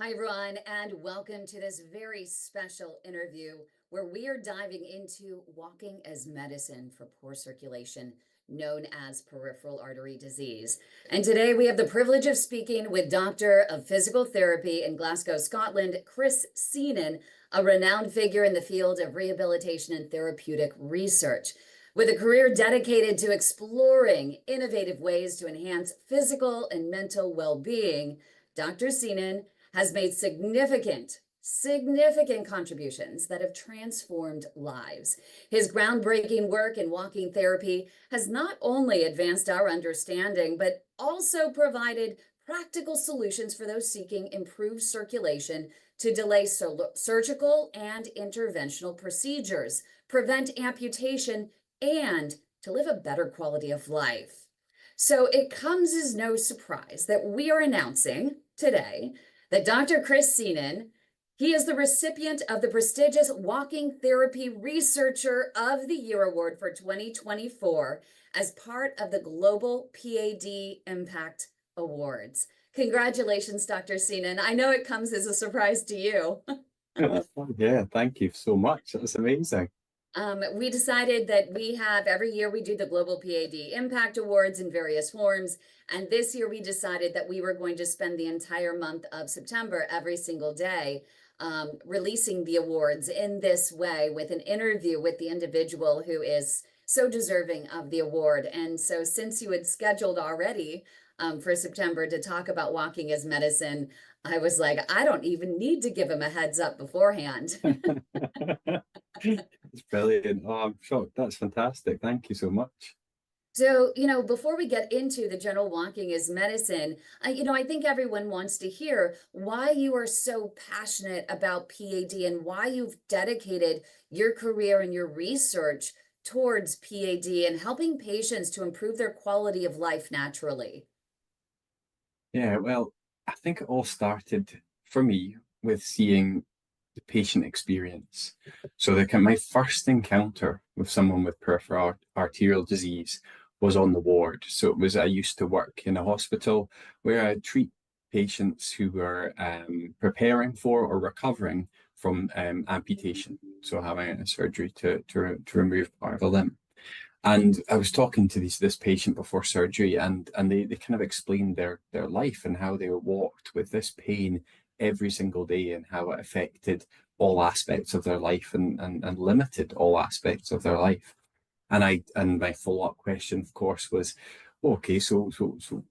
Hi, everyone, and welcome to this very special interview where we are diving into walking as medicine for poor circulation, known as peripheral artery disease. And today we have the privilege of speaking with Doctor of Physical Therapy in Glasgow, Scotland, Chris Seenan, a renowned figure in the field of rehabilitation and therapeutic research. With a career dedicated to exploring innovative ways to enhance physical and mental well-being, Dr. Seenan has made significant contributions that have transformed lives. His groundbreaking work in walking therapy has not only advanced our understanding, but also provided practical solutions for those seeking improved circulation to delay surgical and interventional procedures, prevent amputation, and to live a better quality of life. So it comes as no surprise that we are announcing today that Dr. Chris Seenan, he is the recipient of the prestigious Walking Therapy Researcher of the Year Award for 2024 as part of the Global PAD Impact Awards. Congratulations, Dr. Seenan. I know it comes as a surprise to you. Yeah, thank you so much. That's amazing. We decided that every year we do the Global PAD Impact Awards in various forms. And this year we decided that we were going to spend the entire month of September, every single day, releasing the awards in this way with an interview with the individual who is so deserving of the award. And so since you had scheduled already for September to talk about walking as medicine, I was like, I don't even need to give him a heads up beforehand. It's brilliant. Oh, I'm shocked. That's fantastic. Thank you so much. So, before we get into the general walking as medicine, I think everyone wants to hear why you are so passionate about PAD and why you've dedicated your career and your research towards PAD and helping patients to improve their quality of life naturally. Yeah, well, I think it all started for me with seeing the patient experience. So my first encounter with someone with peripheral arterial disease was on the ward. So I used to work in a hospital where I treat patients who were preparing for or recovering from amputation. So having a surgery to remove part of a limb. And I was talking to this patient before surgery, and they kind of explained their life and how they walked with this pain every single day and how it affected all aspects of their life and limited all aspects of their life. And my follow-up question, of course, was, okay, so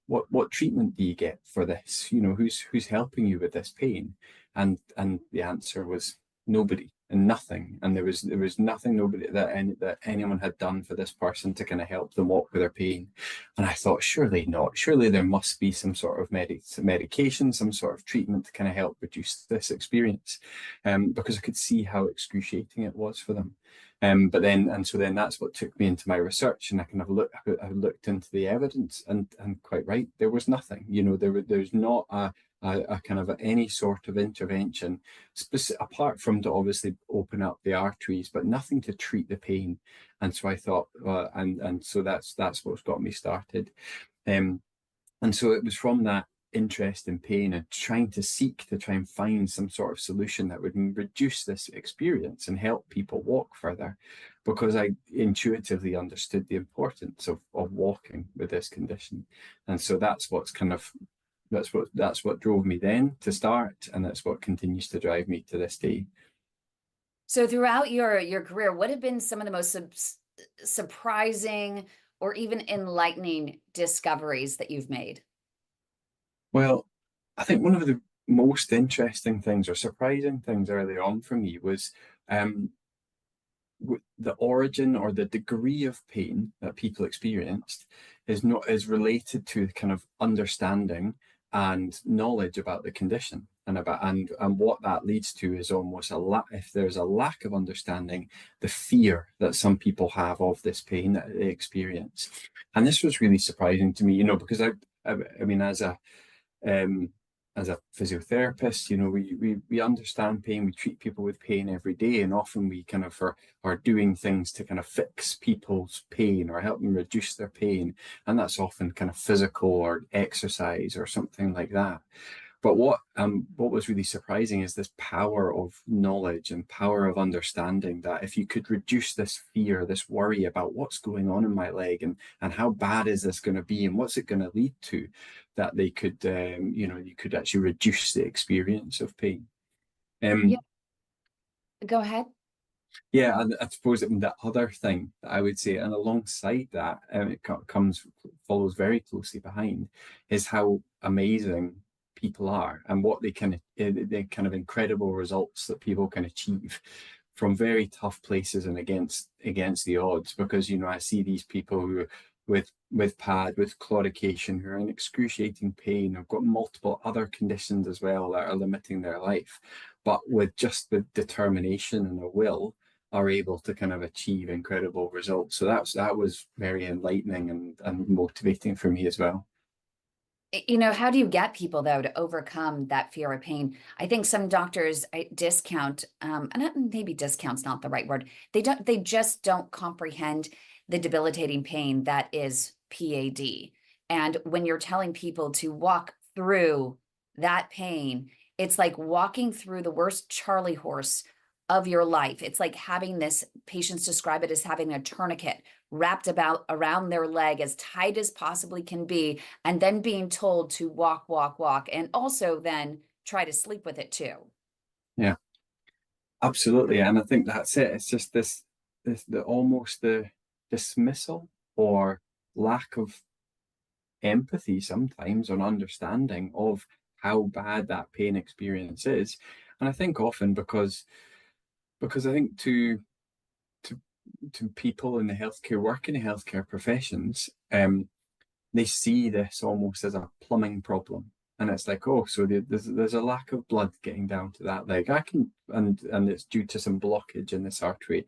what treatment do you get for this? Who's helping you with this pain? And the answer was nobody and nothing. And there was nothing, nobody that anyone had done for this person to kind of help them walk with their pain. And I thought, surely not. Surely there must be some sort of medication, some sort of treatment to kind of help reduce this experience, because I could see how excruciating it was for them. So then that's what took me into my research, and I looked into the evidence, and quite right, there was nothing. There's not a kind of any sort of intervention, apart from to obviously open up the arteries, but nothing to treat the pain. And so I thought, so that's what's got me started. And so it was from that interest in pain and trying to find some sort of solution that would reduce this experience and help people walk further, because I intuitively understood the importance of walking with this condition. And so that's what drove me then to start, and that's what continues to drive me to this day. So throughout your career, what have been some of the most surprising or even enlightening discoveries that you've made? Well, I think one of the most interesting things or surprising things early on for me was the origin or the degree of pain that people experienced is related to kind of understanding and knowledge about the condition, and what that leads to is almost if there's a lack of understanding, the fear that some people have of this pain that they experience. And this was really surprising to me, because I mean, as a physiotherapist, we understand pain. We treat people with pain every day, and often we kind of are doing things to kind of fix people's pain or help them reduce their pain, and that's often kind of physical or exercise or something like that. But what was really surprising is this power of knowledge and power of understanding, that if you could reduce this fear, this worry about what's going on in my leg, and how bad is this going to be and what's it going to lead to, that they could you could actually reduce the experience of pain. Yeah, Um, go ahead. yeah, and I suppose that the other thing that I would say, and alongside that, it follows very closely behind, is how amazing people are and what they can, the kind of incredible results that people can achieve from very tough places and against the odds. Because I see these people who with PAD, with claudication, who are in excruciating pain, have got multiple other conditions as well that are limiting their life, but with just the determination and the will are able to kind of achieve incredible results. So that was very enlightening and motivating for me as well. How do you get people though to overcome that fear of pain? I think some doctors discount, and maybe discount's not the right word. They just don't comprehend the debilitating pain that is PAD. And when you're telling people to walk through that pain, it's like walking through the worst Charlie horse of your life. It's like having this, patients describe it as having a tourniquet wrapped about around their leg as tight as possibly can be, and then being told to walk, walk, walk, and also then try to sleep with it too. Yeah, absolutely. And I think that's it. It's just this the almost the dismissal or lack of empathy sometimes on understanding of how bad that pain experience is. And I think often because I think to to people in the healthcare work in the healthcare professions, they see this almost as a plumbing problem. And it's like, oh, so there's a lack of blood getting down to that leg. I can and it's due to some blockage in this artery.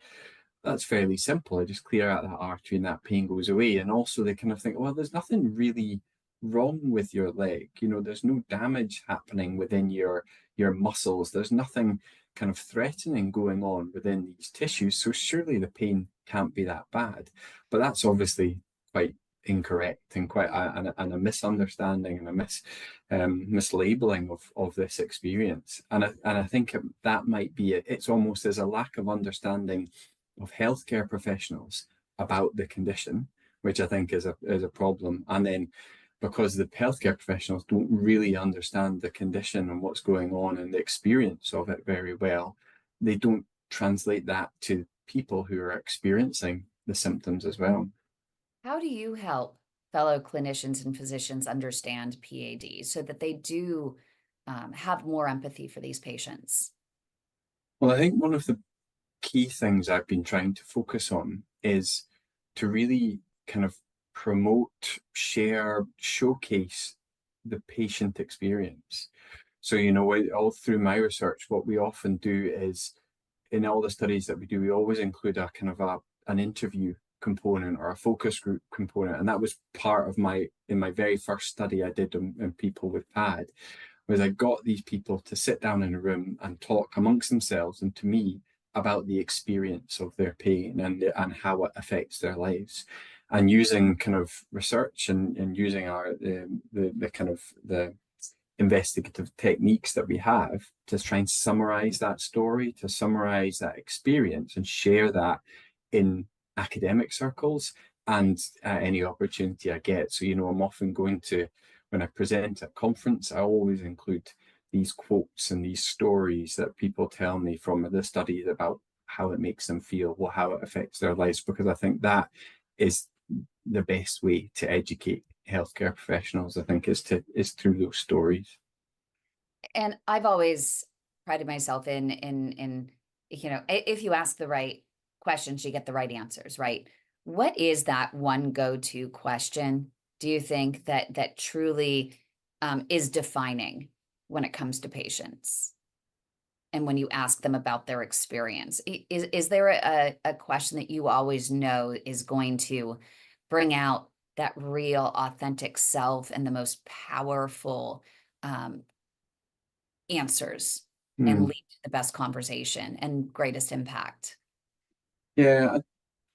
That's fairly simple. I just clear out that artery and that pain goes away. And also they kind of think, well, there's nothing really wrong with your leg. There's no damage happening within your muscles. There's nothing kind of threatening going on within these tissues. So surely the pain can't be that bad. But that's obviously quite incorrect and quite a misunderstanding and mislabeling of this experience. And I think that might be it. It's almost as a lack of understanding of healthcare professionals about the condition, which I think is a problem. And then because the healthcare professionals don't really understand the condition and what's going on and the experience of it very well, they don't translate that to people who are experiencing the symptoms as well. How do you help fellow clinicians and physicians understand PAD so that they do have more empathy for these patients? Well, I think one of the key things I've been trying to focus on is to really kind of promote, share, showcase the patient experience. So, all through my research, what we often do is in all the studies that we do, we always include a kind of an interview component or a focus group component. And that was part of in my very first study I did on people with PAD, was I got these people to sit down in a room and talk amongst themselves and to me about the experience of their pain and how it affects their lives. And using kind of research and using the kind of the investigative techniques that we have to try and summarize that story, to summarize that experience and share that in academic circles and any opportunity I get. So, I'm often going to, when I present at conference, I always include these quotes and these stories that people tell me from the studies about how it makes them feel, how it affects their lives, because I think that is the best way to educate healthcare professionals, I think, is through those stories. And I've always prided myself in if you ask the right questions, you get the right answers, right? What is that one go-to question, do you think, that truly is defining when it comes to patients? And when you ask them about their experience, is there a question that you always know is going to bring out that real, authentic self and the most powerful answers and Mm. lead to the best conversation and greatest impact? Yeah, I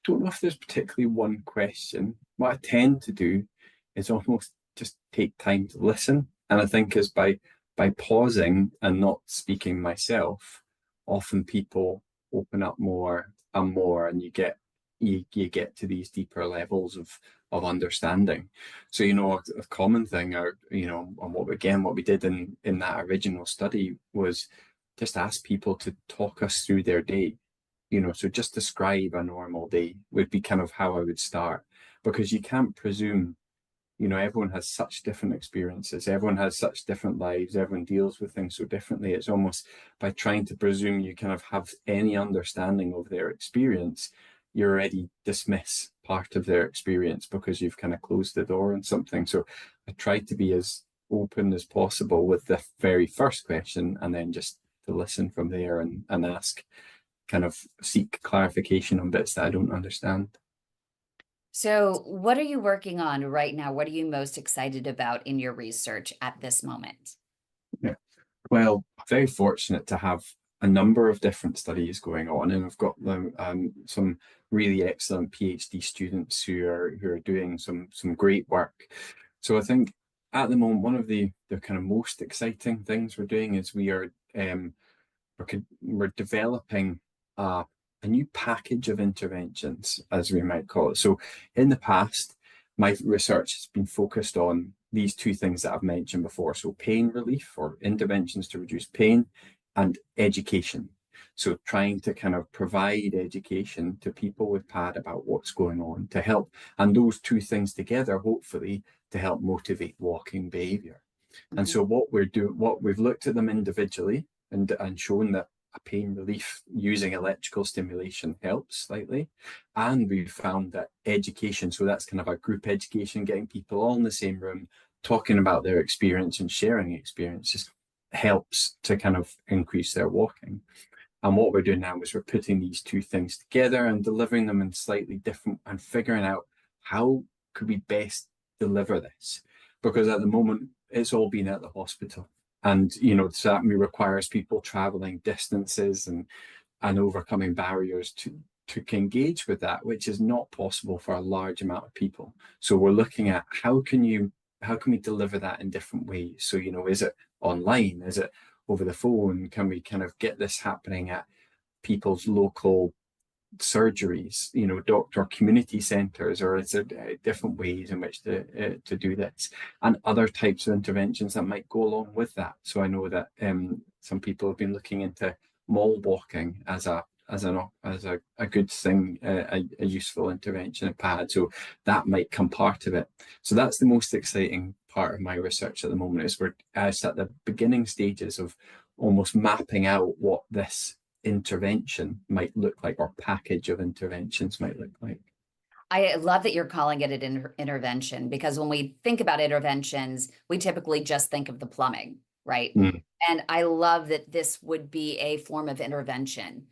don't know if there's particularly one question. What I tend to do is almost just take time to listen. And I think is by by pausing and not speaking myself, often people open up more and more, and you get to these deeper levels of understanding. So, a common thing, or and what we did in that original study was just ask people to talk us through their day. So just describe a normal day would be kind of how I would start, because you can't presume. Everyone has such different experiences. Everyone has such different lives. Everyone deals with things so differently. It's almost by trying to presume you kind of have any understanding of their experience, you already dismiss part of their experience because you've kind of closed the door on something. So I tried to be as open as possible with the very first question, and then just to listen from there and ask, kind of seek clarification on bits that I don't understand. So, what are you working on right now? What are you most excited about in your research at this moment? Yeah. Well, very fortunate to have a number of different studies going on, and I've got some really excellent PhD students who are doing some great work. So I think at the moment, one of the kind of most exciting things we're doing is we're developing a new package of interventions, as we might call it. So in the past, my research has been focused on these two things that I've mentioned before. So pain relief, or interventions to reduce pain, and education. So trying to kind of provide education to people with PAD about what's going on to help, and those two things together, hopefully, to help motivate walking behavior. And Mhm. so what we've looked at them individually, and shown that a pain relief using electrical stimulation helps slightly. And we found that education, so that's kind of a group education, getting people all in the same room, talking about their experience and sharing experiences, helps to kind of increase their walking. And what we're doing now is we're putting these two things together and delivering them in slightly different, and figuring out how could we best deliver this. Because at the moment, it's all been at the hospital. And, so that requires people traveling distances and overcoming barriers to engage with that, which is not possible for a large amount of people. So we're looking at how can we deliver that in different ways? So, is it online? Is it over the phone? Can we kind of get this happening at people's local surgeries, doctor community centres, or is there different ways in which to do this, and other types of interventions that might go along with that? So I know that some people have been looking into mall walking as a good thing, a useful intervention at PAD. So that might come part of it. So that's the most exciting part of my research at the moment, is we're at the beginning stages of almost mapping out what this intervention might look like, or package of interventions might look like. I love that you're calling it an intervention, because when we think about interventions, we typically just think of the plumbing, right? Mm, And I love that this would be a form of intervention,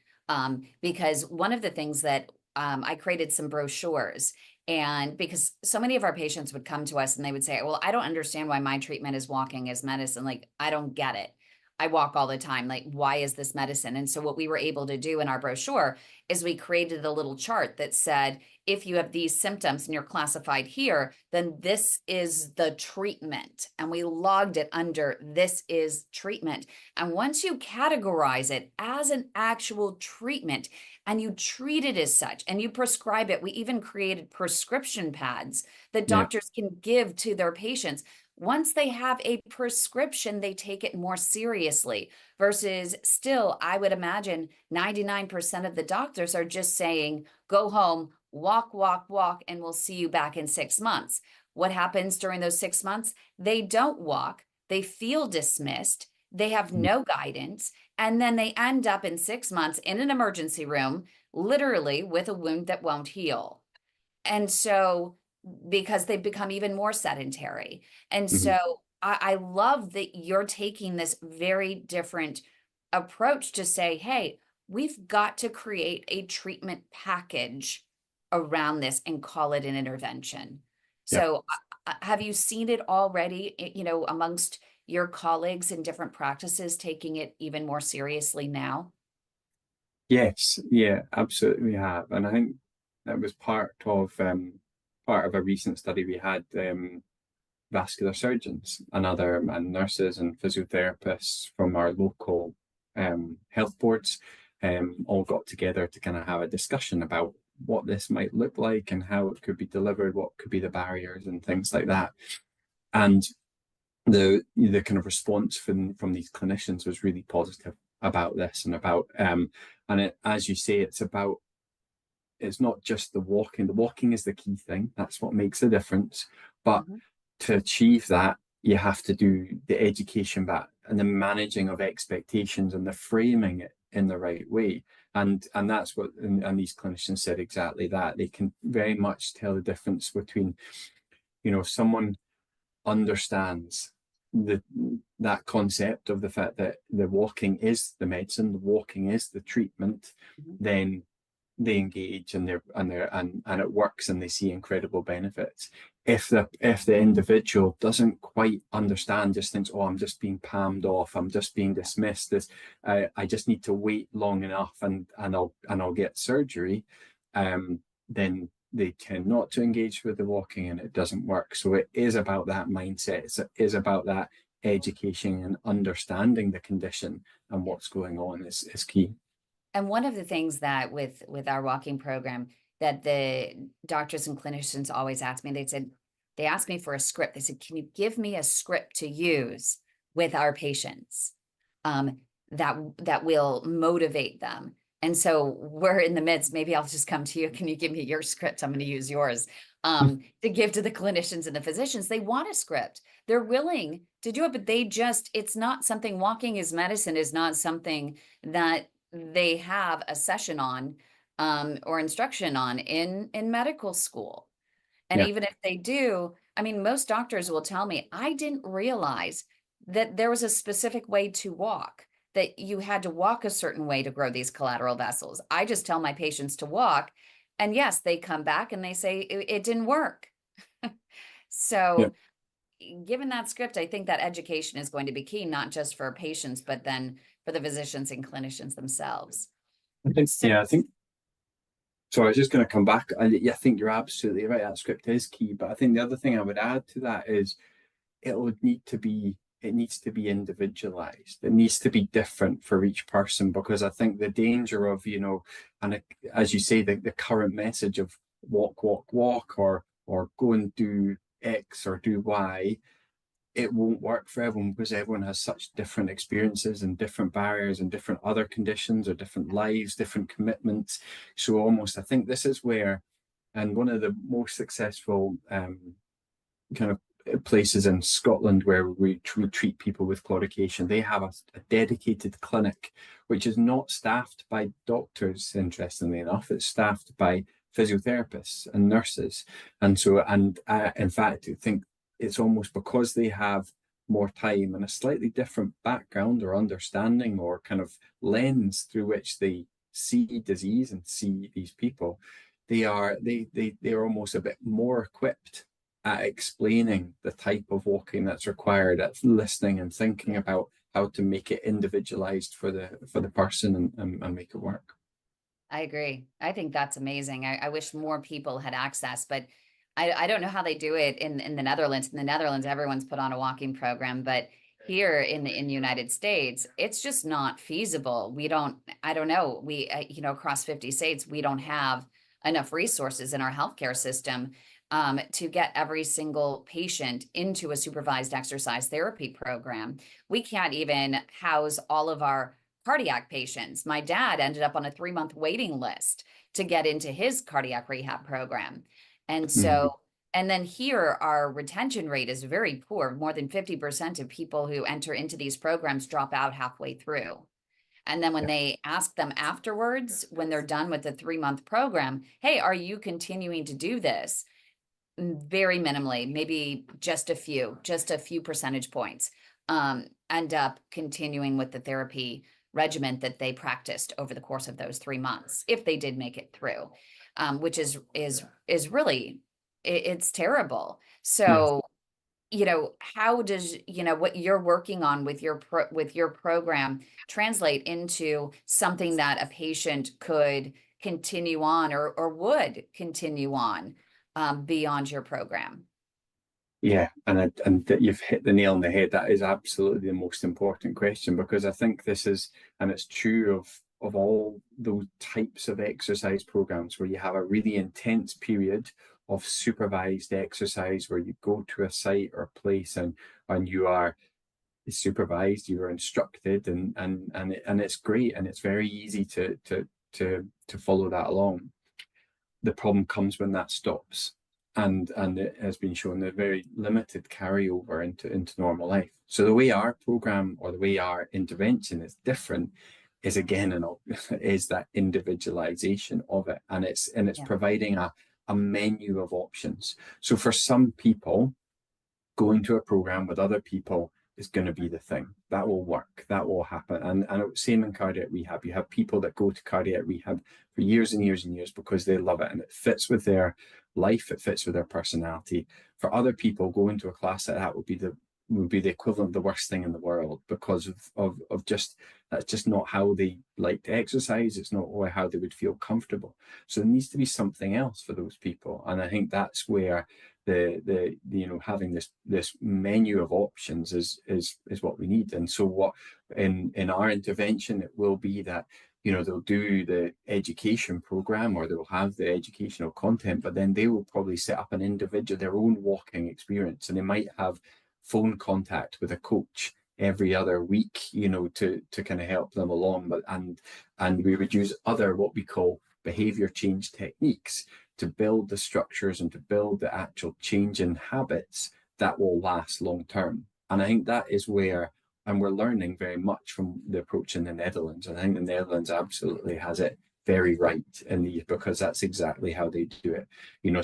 because one of the things that I created some brochures, and because so many of our patients would come to us and they would say, well, I don't understand why my treatment is walking as medicine. Like, I don't get it. I walk all the time. Like, why is this medicine? And so what we were able to do in our brochure is we created a little chart that said, if you have these symptoms and you're classified here, then this is the treatment. And we logged it under this is treatment. And once you categorize it as an actual treatment and you treat it as such and you prescribe it, we even created prescription pads that yeah. doctors can give to their patients. Once they have a prescription, they take it more seriously. Versus still, I would imagine 99% of the doctors are just saying, go home, walk, walk, walk, and we'll see you back in 6 months. What happens during those 6 months? They don't walk, they feel dismissed, they have Mm, no guidance, and then they end up in 6 months in an emergency room, literally with a wound that won't heal. And so, because they've become even more sedentary. And mhm. so, I love that you're taking this very different approach to say, hey, we've got to create a treatment package around this and call it an intervention. Yeah. So, have you seen it already, amongst your colleagues in different practices taking it even more seriously now? Yes, yeah, absolutely we have. And I think that was part of a recent study we had. vascular surgeons and nurses and physiotherapists from our local health boards all got together to kind of have a discussion about what this might look like and how it could be delivered, what could be the barriers and things like that. And the kind of response from these clinicians was really positive about this and about and it, as you say, it's not just the walking. The walking is the key thing. That's what makes the difference. But to achieve that, you have to do the education back and the managing of expectations and the framing it in the right way. And that's what, and these clinicians said exactly that. They can very much tell the difference between, someone understands that concept of the fact that the walking is the medicine, the walking is the treatment, then they engage and it works and they see incredible benefits. If the individual doesn't quite understand, just thinks, oh, I'm just being palmed off, I'm just being dismissed, I just need to wait long enough and I'll get surgery, then they tend not to engage with the walking and it doesn't work. So it is about that mindset. It is about that education and understanding the condition and what's going on is key. And one of the things that with our walking program that the doctors and clinicians always ask me, they asked me for a script. They said, can you give me a script to use with our patients that will motivate them? And so we're in the midst, maybe I'll just come to you. Can you give me your script? I'm going to use yours to give to the clinicians and the physicians. They want a script. They're willing to do it, but it's not something, walking as medicine is not something that they have a session on or instruction on in medical school. And even if they do, I mean, most doctors will tell me, I didn't realize that there was a specific way to walk, that you had to walk a certain way to grow these collateral vessels. I just tell my patients to walk. And yes, they come back and they say it didn't work. So given that script, I think that education is going to be key, not just for patients, but then for the physicians and clinicians themselves. I think so. I was just going to come back. I think you're absolutely right. That script is key. But I think the other thing I would add to that is it needs to be individualized. It needs to be different for each person, because I think the danger of, and as you say, the current message of walk, walk, walk, or go and do X or do Y, it won't work for everyone because everyone has such different experiences and different barriers and different other conditions or different lives, different commitments. So almost, I think this is where, and one of the most successful kind of places in Scotland where we treat people with claudication, they have a dedicated clinic, which is not staffed by doctors, interestingly enough. It's staffed by physiotherapists and nurses. And so, in fact, I think it's almost because they have more time and a slightly different background or understanding or kind of lens through which they see disease and see these people, they're almost a bit more equipped at explaining the type of walking that's required, at listening and thinking about how to make it individualized for the person and make it work. I agree. I think that's amazing. I wish more people had access, but I don't know how they do it in the Netherlands. In the Netherlands, everyone's put on a walking program, but here in the United States, it's just not feasible. I don't know. We, across 50 states, we don't have enough resources in our healthcare system to get every single patient into a supervised exercise therapy program. We can't even house all of our cardiac patients. My dad ended up on a 3-month waiting list to get into his cardiac rehab program. And so, and then here our retention rate is very poor. More than 50% of people who enter into these programs drop out halfway through. And then when they ask them afterwards, when they're done with the 3-month program, hey, are you continuing to do this? Very minimally, maybe just a few percentage points, end up continuing with the therapy regimen that they practiced over the course of those 3 months, if they did make it through, which is really, it's terrible. So, how does, what you're working on with your program translate into something that a patient could continue on or would continue on beyond your program? Yeah, and that you've hit the nail on the head. That is absolutely the most important question, because I think this is, and it's true of all those types of exercise programs where you have a really intense period of supervised exercise where you go to a site or place and you are supervised, you are instructed, and it's great, and it's very easy to follow that along. The problem comes when that stops. And it has been shown there's very limited carryover into normal life. So the way our program or the way our intervention is different is again is that individualization of it. And it's Yeah. providing a menu of options. So for some people, going to a program with other people is going to be the thing that will work, that will happen. And same in cardiac rehab. You have people that go to cardiac rehab for years and years and years because they love it and it fits with their life, it fits with their personality. For other people, going to a class like that would be the equivalent of the worst thing in the world, because of just that's just not how they like to exercise. It's not how they would feel comfortable. So there needs to be something else for those people. And I think that's where the having this menu of options is what we need. And so what in our intervention, it will be that they'll do the education program or they'll have the educational content, but then they will probably set up an individual, their own walking experience, and they might have phone contact with a coach every other week, to kind of help them along. And we would use other what we call behavior change techniques to build the structures and to build the actual change in habits that will last long term. And I think that is where, and we're learning very much from the approach in the Netherlands. And I think the Netherlands absolutely has it very right in these, because that's exactly how they do it.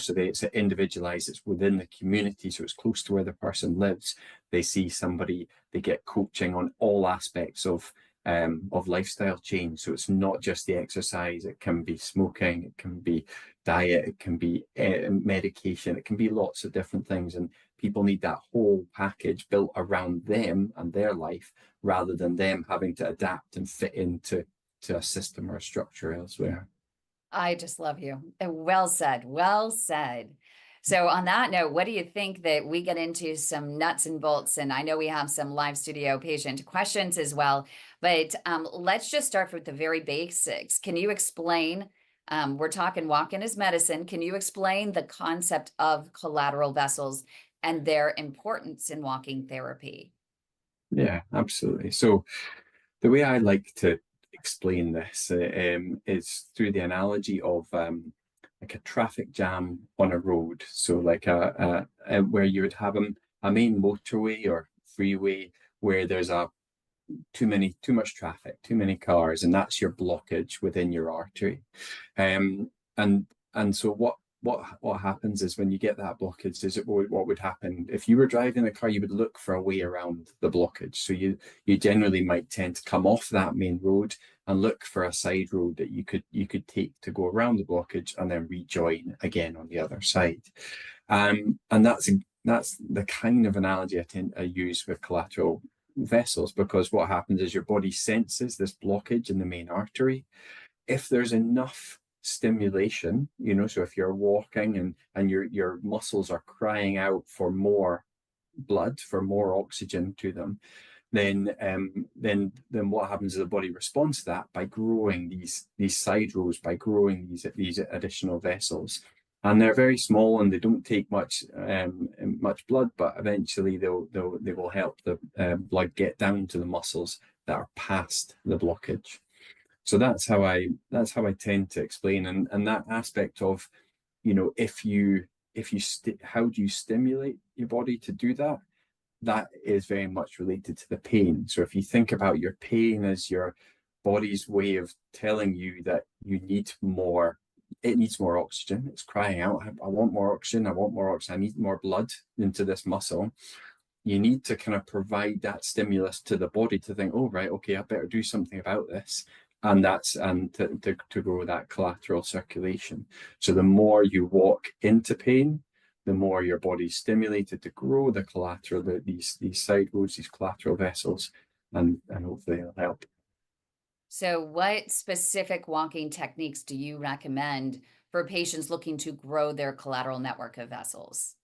So it's individualized, it's within the community, so it's close to where the person lives. They see somebody, they get coaching on all aspects of lifestyle change. So it's not just the exercise, it can be smoking, it can be diet, it can be medication, it can be lots of different things. And people need that whole package built around them and their life, rather than them having to adapt and fit into a system or a structure elsewhere. I just love you. Well said. Well said. So on that note, what do you think that we get into some nuts and bolts? And I know we have some live studio patient questions as well, but let's just start with the very basics. Can you explain, we're talking walking as medicine. Can you explain the concept of collateral vessels and their importance in walking therapy? Yeah, absolutely. So the way I like to explain this is through the analogy of like a traffic jam on a road. So like where you would have a main motorway or freeway where there's too much traffic, too many cars, and that's your blockage within your artery. Um, and so what happens is when you get that blockage, is what would happen if you were driving the car, you would look for a way around the blockage. So you generally might tend to come off that main road and look for a side road that you could take to go around the blockage and then rejoin again on the other side. And that's the kind of analogy I use with collateral vessels, because what happens is your body senses this blockage in the main artery. If there's enough stimulation, so if you're walking and your muscles are crying out for more blood, for more oxygen to them, then what happens is the body responds to that by growing these side rows, by growing these additional vessels. And they're very small and they don't take much blood, but eventually they will help the blood get down to the muscles that are past the blockage. So that's how I tend to explain, and that aspect of, how do you stimulate your body to do that? That is very much related to the pain. So if you think about your pain as your body's way of telling you that it needs more oxygen. It's crying out, I want more oxygen, I need more blood into this muscle. You need to kind of provide that stimulus to the body to think, oh, right, okay, I better do something about this. And to grow that collateral circulation. So the more you walk into pain, the more your body's stimulated to grow the collateral, these side roads, these collateral vessels, and hopefully it'll help. So what specific walking techniques do you recommend for patients looking to grow their collateral network of vessels?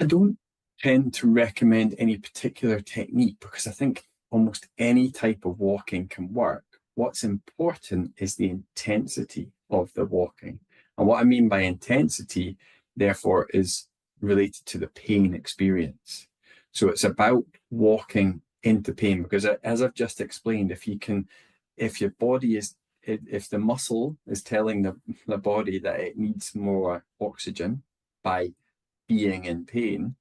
I don't tend to recommend any particular technique because I think almost any type of walking can work. What's important is the intensity of the walking. And what I mean by intensity, therefore, is related to the pain experience. So it's about walking into pain because, as I've just explained, if your body is, if the muscle is telling the body that it needs more oxygen by being in pain,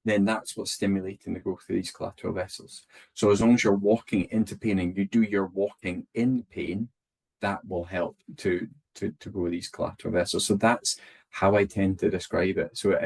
then that's what's stimulating the growth of these collateral vessels. So as long as you're walking into pain and you do your walking in pain, that will help to grow these collateral vessels. So that's how I tend to describe it. So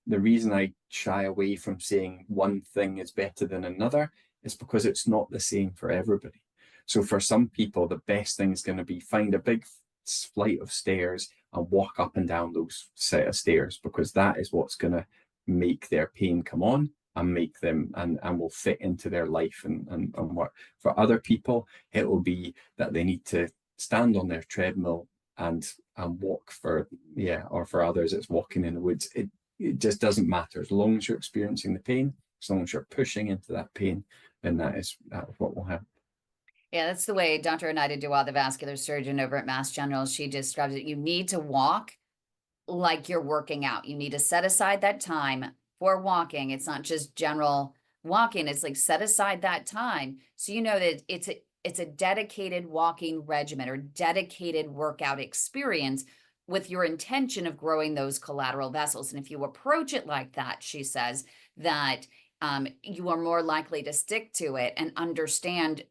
the reason I shy away from saying one thing is better than another is because it's not the same for everybody. So for some people, the best thing is going to be find a big flight of stairs and walk up and down those set of stairs because that is what's going to make their pain come on and make them and will fit into their life and work. For other people, it will be that they need to stand on their treadmill and walk or for others it's walking in the woods. It just doesn't matter. As long as you're experiencing the pain, as long as you're pushing into that pain, then that is what will happen. Yeah, that's the way Dr. Oneida Dewar, the vascular surgeon over at Mass General, she describes it. You need to walk like you're working out. You need to set aside that time for walking. It's not just general walking. It's like set aside that time so you know that it's a dedicated walking regimen or dedicated workout experience with your intention of growing those collateral vessels. And if you approach it like that, she says that you are more likely to stick to it and understand,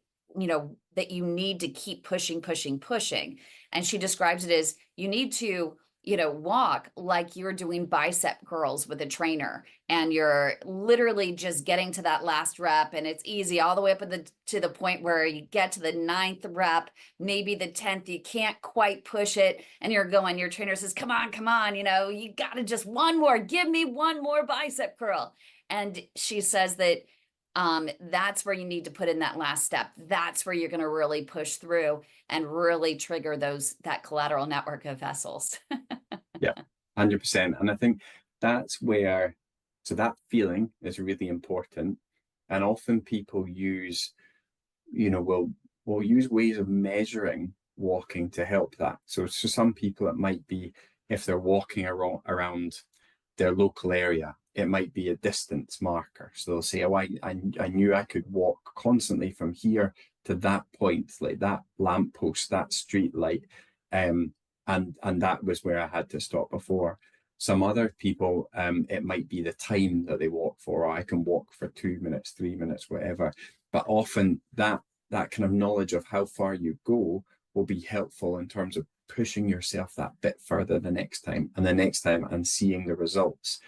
that you need to keep pushing, pushing, pushing. And she describes it as you need to walk like you're doing bicep curls with a trainer and you're literally just getting to that last rep and it's easy all the way up to the point where you get to the 9th rep, maybe the 10th, you can't quite push it and your trainer says, come on, you got to just one more, give me one more bicep curl. And she says that that's where you need to put in that last step. That's where you're going to really push through and really trigger that collateral network of vessels. Yeah, 100%. And I think that's where, so that feeling is really important. And often people use, will use ways of measuring walking to help that. So some people, it might be if they're walking around their local area, it might be a distance marker. So they'll say, oh, I knew I could walk constantly from here to that point, like that lamppost, that street light. And that was where I had to stop before. Some other people, it might be the time that they walk for, or I can walk for 2 minutes, 3 minutes, whatever. But often that kind of knowledge of how far you go will be helpful in terms of pushing yourself that bit further the next time and the next time and seeing the results.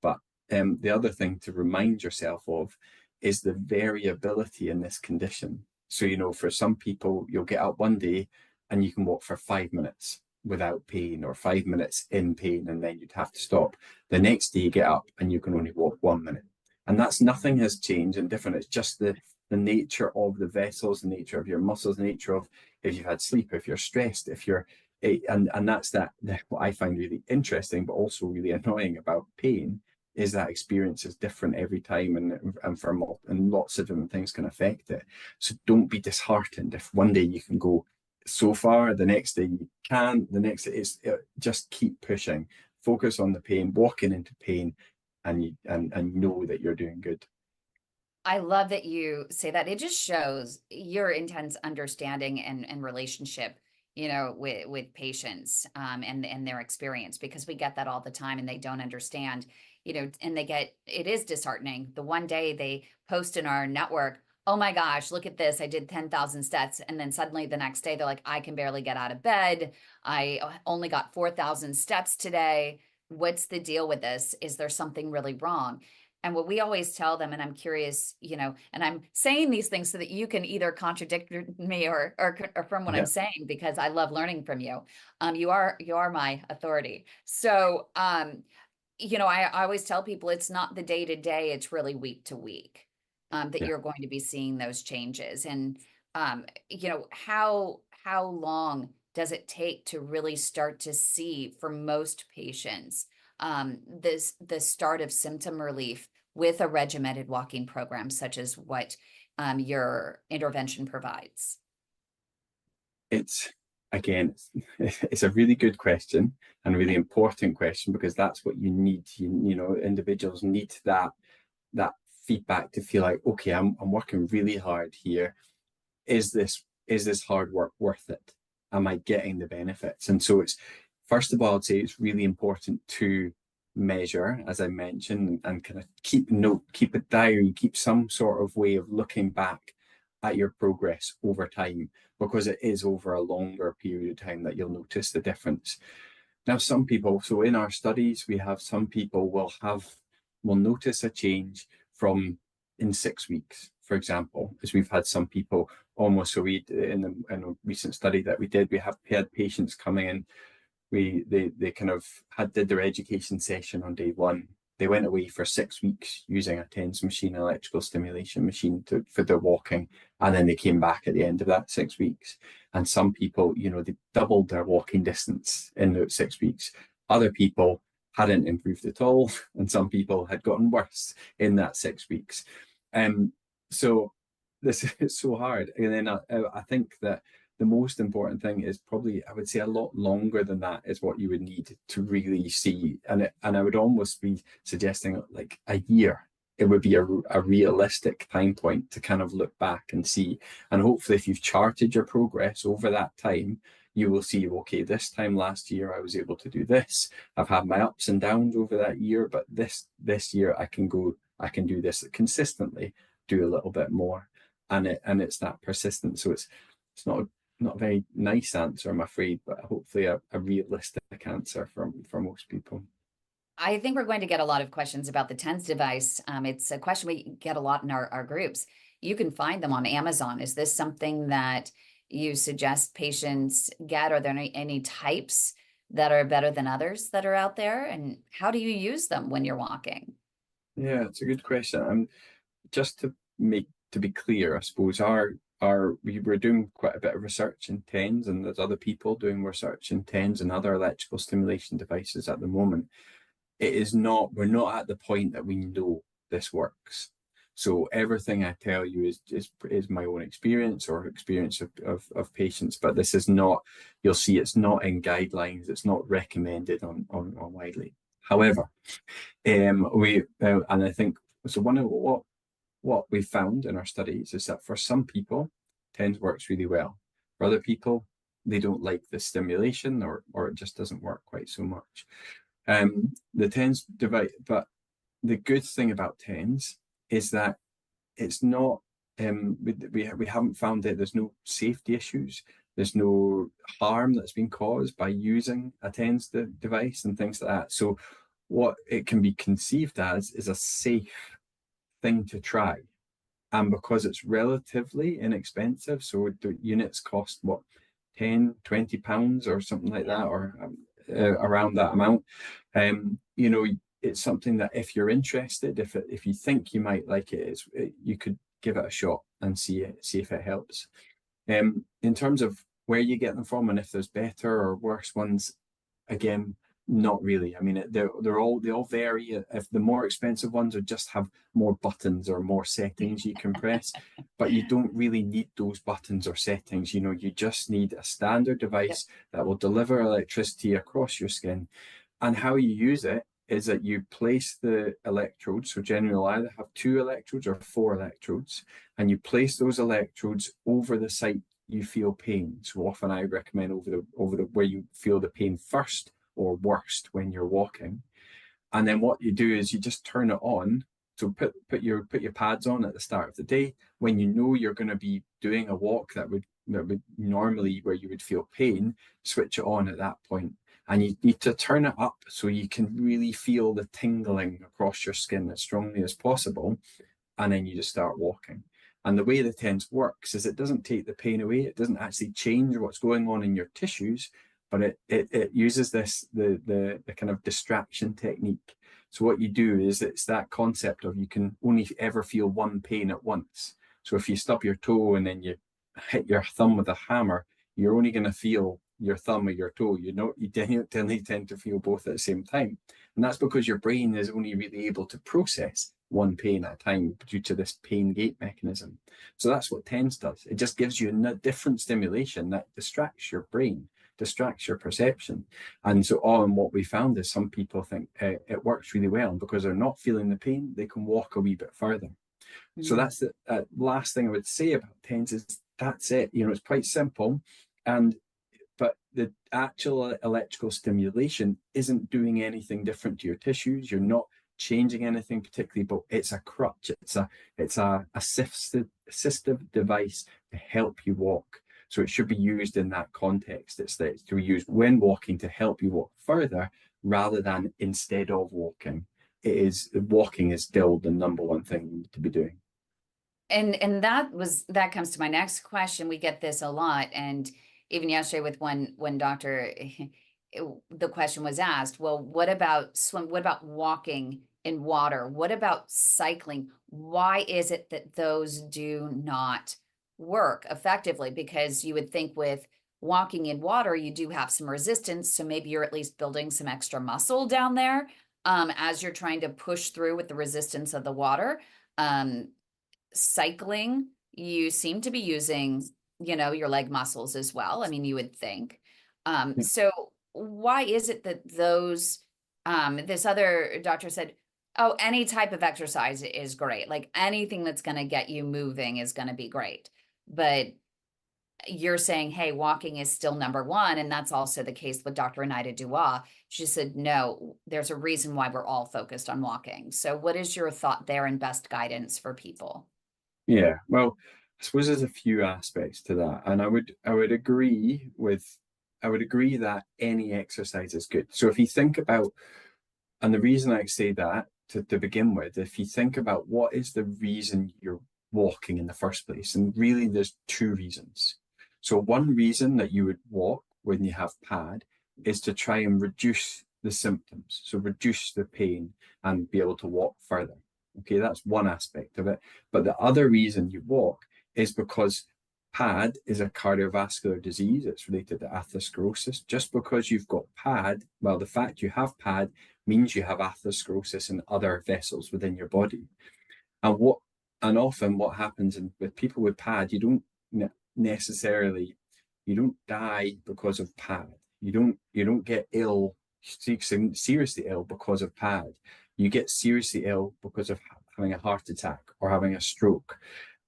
But the other thing to remind yourself of is the variability in this condition. So, for some people, you'll get up one day and you can walk for 5 minutes without pain or 5 minutes in pain, and then you'd have to stop. The next day you get up and you can only walk 1 minute. And that's nothing has changed and different. It's just the nature of the vessels, the nature of your muscles, the nature of if you've had sleep, if you're stressed, if you're and that's what I find really interesting, but also really annoying about pain is that experience is different every time and lots of different things can affect it. So don't be disheartened if one day you can go so far, the next day you can, the next day just keep pushing, focus on the pain, walking into pain, and know that you're doing good. I love that you say that. It just shows your intense understanding and relationship, with patients and their experience, because we get that all the time and they don't understand, and it is disheartening. The one day they post in our network, oh my gosh, look at this. I did 10,000 steps. And then suddenly the next day they're like, I can barely get out of bed. I only got 4,000 steps today. What's the deal with this? Is there something really wrong? And what we always tell them, and I'm curious, and I'm saying these things so that you can either contradict me or from what I'm saying, because I love learning from you. You are my authority. So, I always tell people it's not the day to day, it's really week to week, that you're going to be seeing those changes. And, how long does it take to really start to see for most patients, the start of symptom relief with a regimented walking program, such as what your intervention provides? It's again, it's a really good question and a really important question, because that's what you need. You know, individuals need that feedback to feel like, okay, I'm working really hard here. Is this hard work worth it? Am I getting the benefits? And so it's, first of all, I'd say it's really important to measure, as I mentioned, and kind of keep note, keep a diary, keep some sort of way of looking back at your progress over time, because it is over a longer period of time that you'll notice the difference. Now, some people, so in our studies, we have some people will notice a change from in 6 weeks, for example, as we've had some people almost, so we in a recent study that we did, we had patients coming in, they kind of did their education session on day one. They went away for 6 weeks using a TENS machine, electrical stimulation machine, for their walking, and then they came back at the end of that 6 weeks. And some people, you know, they doubled their walking distance in those 6 weeks. Other people hadn't improved at all, and some people had gotten worse in that 6 weeks. So this is so hard. And then I think that the most important thing is probably, I would say, a lot longer than that is what you would need to really see. And I would almost be suggesting like a year. It would be a realistic time point to kind of look back and see. And hopefully, if you've charted your progress over that time, you will see, okay, this time last year I was able to do this. I've had my ups and downs over that year, but this year I can do this consistently, do a little bit more. And it's that persistence. So it's not a very nice answer, I'm afraid, but hopefully a realistic answer for most people. I think we're going to get a lot of questions about the TENS device. It's a question we get a lot in our groups. You can find them on Amazon. Is this something that you suggest patients get? Are there any types that are better than others that are out there? And how do you use them when you're walking? Yeah, it's a good question. Just to be clear, I suppose we were doing quite a bit of research in TENS, and there's other people doing research in TENS and other electrical stimulation devices at the moment. We're not at the point that we know this works. So everything I tell you is my own experience or experience of patients, but this is not, you'll see it's not in guidelines, it's not recommended on widely. However, and I think, so one of what we found in our studies is that for some people, TENS works really well. For other people, they don't like the stimulation, or it just doesn't work quite so much. The TENS device, but the good thing about TENS is that it's not, we haven't found that there's no safety issues. There's no harm that's been caused by using a TENS device and things like that. So what it can be conceived as is a safe thing to try. And because it's relatively inexpensive, so the units cost what, 10, 20 pounds or something like that, or around that amount. You know, it's something that if you're interested, if you think you might like it, you could give it a shot and see if it helps. In terms of where you get them from and if there's better or worse ones, again, not really. I mean, they all vary. If the more expensive ones would just have more buttons or more settings you can press, but you don't really need those buttons or settings. You know, you just need a standard device that will deliver electricity across your skin. And how you use it is that you place the electrodes. So generally, you'll either have 2 electrodes or 4 electrodes, and you place those electrodes over the site you feel pain. So often I recommend over the where you feel the pain first or worst when you're walking. And then what you do is you just turn it on. So put your pads on at the start of the day when you know you're going to be doing a walk that would normally, where you would feel pain. Switch it on at that point, and you need to turn it up so you can really feel the tingling across your skin as strongly as possible, and then you just start walking. And the way the TENS works is it doesn't take the pain away. It doesn't actually change what's going on in your tissues, but it uses the kind of distraction technique. So what you do is, it's that concept of you can only ever feel one pain at once. So if you stub your toe and then you hit your thumb with a hammer, you're only going to feel your thumb or your toe. You definitely tend to feel both at the same time. And that's because your brain is only really able to process one pain at a time due to this pain gate mechanism. So that's what TENS does. It just gives you a different stimulation that distracts your brain, distracts your perception. And so on, what we found is some people think it works really well. And because they're not feeling the pain, they can walk a wee bit further. So that's the last thing I would say about TENS is that's it. It's quite simple. But the actual electrical stimulation isn't doing anything different to your tissues. You're not changing anything particularly, but it's a crutch. It's a assistive device to help you walk. So it should be used in that context. It's to be used when walking to help you walk further rather than instead of walking. Walking is still the number one thing you need to be doing. And that comes to my next question. We get this a lot, and even yesterday with one doctor, the question was asked, well, what about what about walking in water? What about cycling? Why is it that those do not work effectively? Because you would think with walking in water, you do have some resistance, so maybe you're at least building some extra muscle down there as you're trying to push through with the resistance of the water. Cycling, you seem to be using, your leg muscles as well. I mean, you would think. So why is it that this other doctor said, oh, any type of exercise is great. Like anything that's going to get you moving is going to be great. But you're saying, hey, walking is still number one. And that's also the case with Dr. Anita Dubois. She said, no, there's a reason why we're all focused on walking. So what is your thought there and best guidance for people? Yeah, well, I suppose there's a few aspects to that, and I would agree that any exercise is good. So if you think about, and the reason I say that to begin with, if you think about what is the reason you're walking in the first place, and really there's two reasons. So one reason that you would walk when you have PAD is to try and reduce the symptoms, so reduce the pain and be able to walk further. Okay, that's one aspect of it. But the other reason you walk is because PAD is a cardiovascular disease. It's related to atherosclerosis. Just because you've got PAD, well, the fact you have PAD means you have atherosclerosis in other vessels within your body. And often what happens with people with PAD, you don't necessarily, you don't die because of PAD. You don't get ill, seriously ill because of PAD. You get seriously ill because of having a heart attack or having a stroke.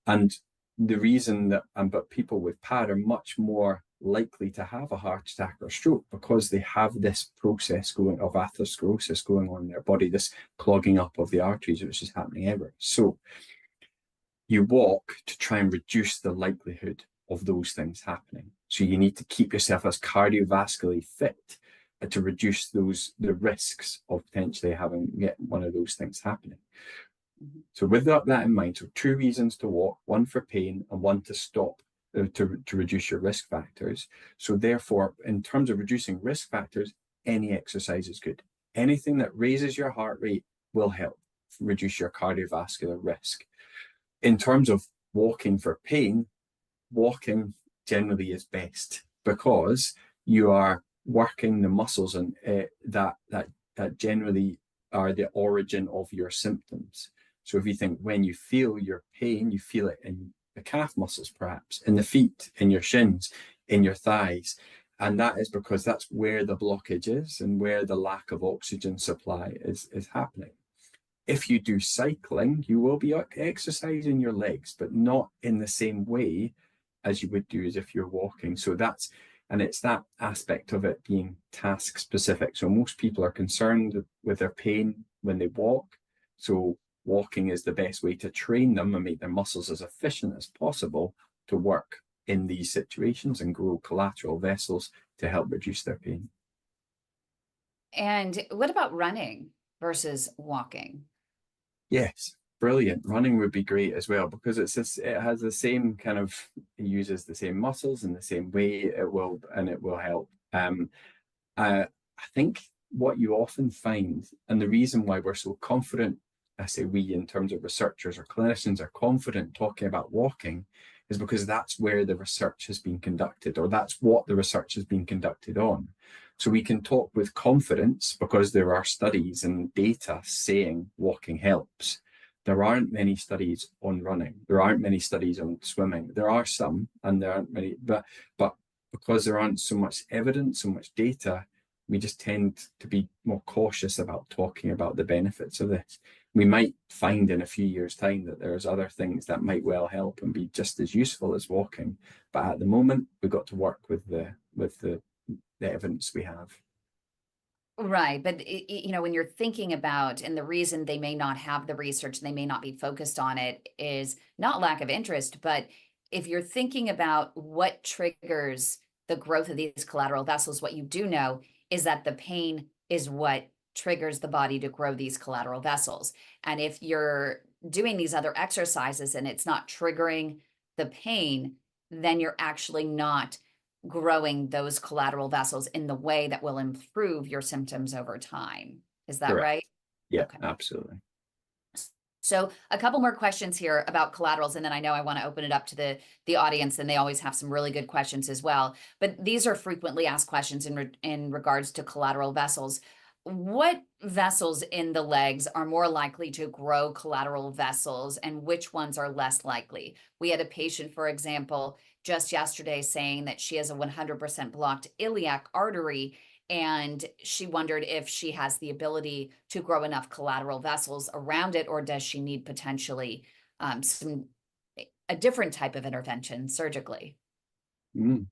And the reason but people with PAD are much more likely to have a heart attack or stroke because they have this process of atherosclerosis going on in their body, this clogging up of the arteries, which is happening everywhere. So you walk to try and reduce the likelihood of those things happening. So you need to keep yourself as cardiovascularly fit to reduce the risks of potentially having one of those things happening. So with that in mind, so two reasons to walk, one for pain and one to stop, to reduce your risk factors. So therefore, in terms of reducing risk factors, any exercise is good. Anything that raises your heart rate will help reduce your cardiovascular risk. In terms of walking for pain, walking generally is best because you are working the muscles and that generally are the origin of your symptoms. So if you think when you feel your pain, you feel it in the calf muscles, perhaps in the feet, in your shins, in your thighs. And that is because that's where the blockage is and where the lack of oxygen supply is happening. If you do cycling, you will be exercising your legs, but not in the same way as you would do as if you're walking. So it's that aspect of it being task specific. So most people are concerned with their pain when they walk. So walking is the best way to train them and make their muscles as efficient as possible to work in these situations and grow collateral vessels to help reduce their pain. And what about running versus walking? Yes, brilliant. Running would be great as well because it has the same it uses the same muscles in the same way it will help. I think what you often find, and the reason why we're so confident, I say we in terms of researchers or clinicians are confident talking about walking, is because that's where the research has been conducted, or that's what the research has been conducted on. So we can talk with confidence because there are studies and data saying walking helps. There aren't many studies on running. There aren't many studies on swimming. There are some, and there aren't many, but because there aren't so much evidence, so much data, we just tend to be more cautious about talking about the benefits of this. We might find in a few years' time that there's other things that might well help and be just as useful as walking. But at the moment, we've got to work with the evidence we have. Right. But, when you're thinking about, and the reason they may not have the research and they may not be focused on it is not lack of interest, but if you're thinking about what triggers the growth of these collateral vessels, what you do know is that the pain is what triggers the body to grow these collateral vessels. And if you're doing these other exercises and it's not triggering the pain, then you're actually not growing those collateral vessels in the way that will improve your symptoms over time. Is that Correct. right? Yeah, Okay. absolutely. So a couple more questions here about collaterals, and then I know I want to open it up to the audience, and they always have some really good questions as well. But these are frequently asked questions in regards to collateral vessels. What vessels in the legs are more likely to grow collateral vessels, and which ones are less likely? We had a patient, for example, just yesterday saying that she has a 100% blocked iliac artery, and she wondered if she has the ability to grow enough collateral vessels around it, or does she need potentially a different type of intervention surgically? Mm.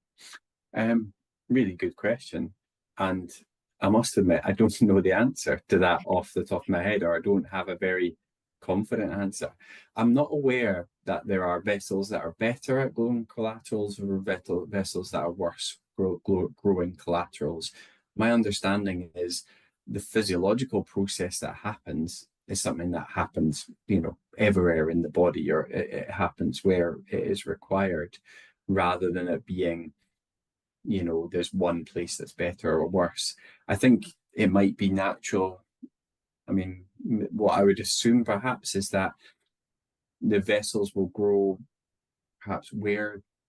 Really good question. And I must admit, I don't know the answer to that off the top of my head, or I don't have a very confident answer. I'm not aware that there are vessels that are better at growing collaterals or vessels that are worse growing collaterals. My understanding is the physiological process that happens is something that happens, everywhere in the body, or it happens where it is required, rather than it being there's one place that's better or worse. I think it might be natural. I mean, what I would assume perhaps is that the vessels will grow perhaps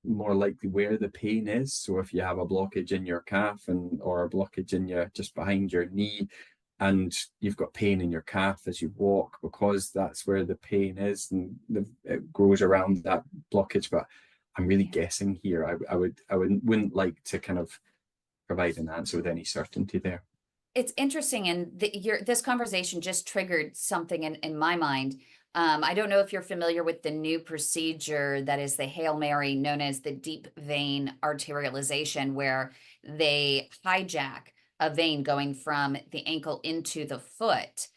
more likely where the pain is. So if you have a blockage in your calf or a blockage in your just behind your knee, and you've got pain in your calf as you walk, because that's where the pain is, and it grows around that blockage. But I'm really guessing here. I wouldn't like to kind of provide an answer with any certainty there. It's interesting, and this conversation just triggered something in my mind. I don't know if you're familiar with the new procedure that is the Hail Mary, known as the deep vein arterialization, where they hijack a vein going from the ankle into the foot,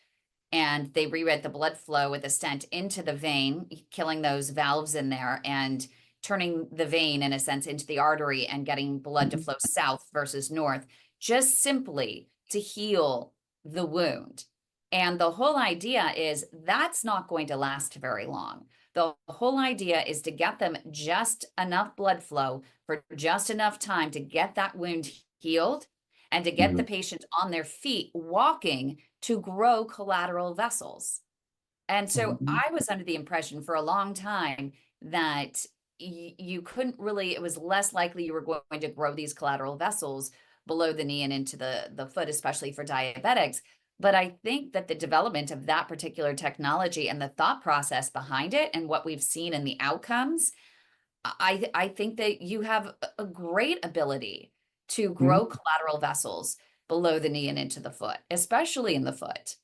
and they reroute the blood flow with a stent into the vein, killing those valves in there and turning the vein, in a sense, into the artery and getting blood to flow south versus north, just simply to heal the wound. And the whole idea is that's not going to last very long. The whole idea is to get them just enough blood flow for just enough time to get that wound healed and to get the patient on their feet walking to grow collateral vessels. And so Mhm. I was under the impression for a long time that you couldn't really, it was less likely you were going to grow these collateral vessels below the knee and into the foot, especially for diabetics. But I think that the development of that particular technology and the thought process behind it and what we've seen in the outcomes, I think that you have a great ability to Mhm. grow collateral vessels below the knee and into the foot, especially in the foot.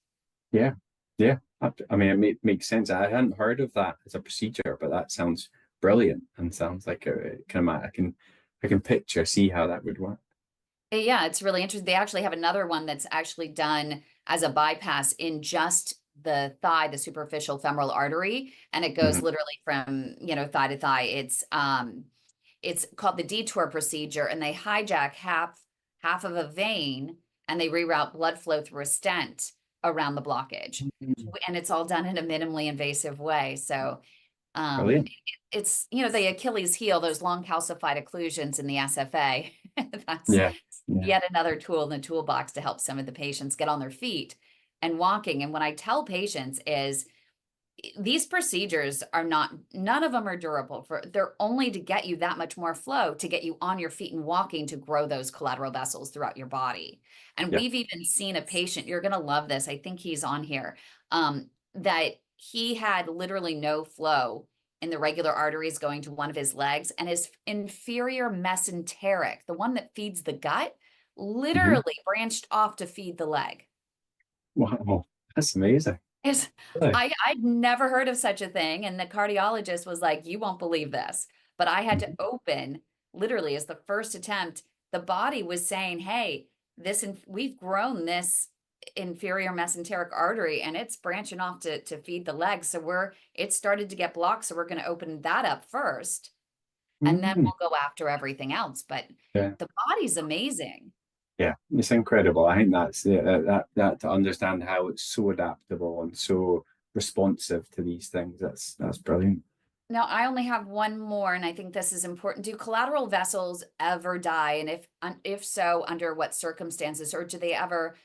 Yeah, yeah. I mean, it makes sense. I hadn't heard of that as a procedure, but that sounds brilliant and sounds like a kind of I can see how that would work. Yeah, it's really interesting. They actually have another one that's actually done as a bypass in just the thigh, the superficial femoral artery, and it goes Mhm. literally from, thigh to thigh. It's called the detour procedure, and they hijack half of a vein and they reroute blood flow through a stent around the blockage. And it's all done in a minimally invasive way. So um, Brilliant. it's, the Achilles heel, those long calcified occlusions in the SFA. That's Yeah, yeah. yet another tool in the toolbox to help some of the patients get on their feet and walking. And what I tell patients is these procedures are not, none of them are durable. They're only to get you that much more flow, to get you on your feet and walking, to grow those collateral vessels throughout your body. And Yeah. we've even seen a patient, you're going to love this, I think he's on here, that he had literally no flow in the regular arteries going to one of his legs, and his inferior mesenteric, the one that feeds the gut, Hmm. literally branched off to feed the leg. Wow, that's amazing. Is Really? I'd never heard of such a thing. And the cardiologist was like, you won't believe this. But I had to Mhm. open, literally, as the first attempt, the body was saying, hey, we've grown this inferior mesenteric artery and it's branching off to feed the legs. So it started to get blocked. So we're going to open that up first. And then Mm. we'll go after everything else. But Yeah. the body's amazing. Yeah, it's incredible. I think that's that to understand how it's so adaptable and so responsive to these things. That's brilliant. Now, I only have one more, and I think this is important. Do collateral vessels ever die? And if so, under what circumstances, or do they ever,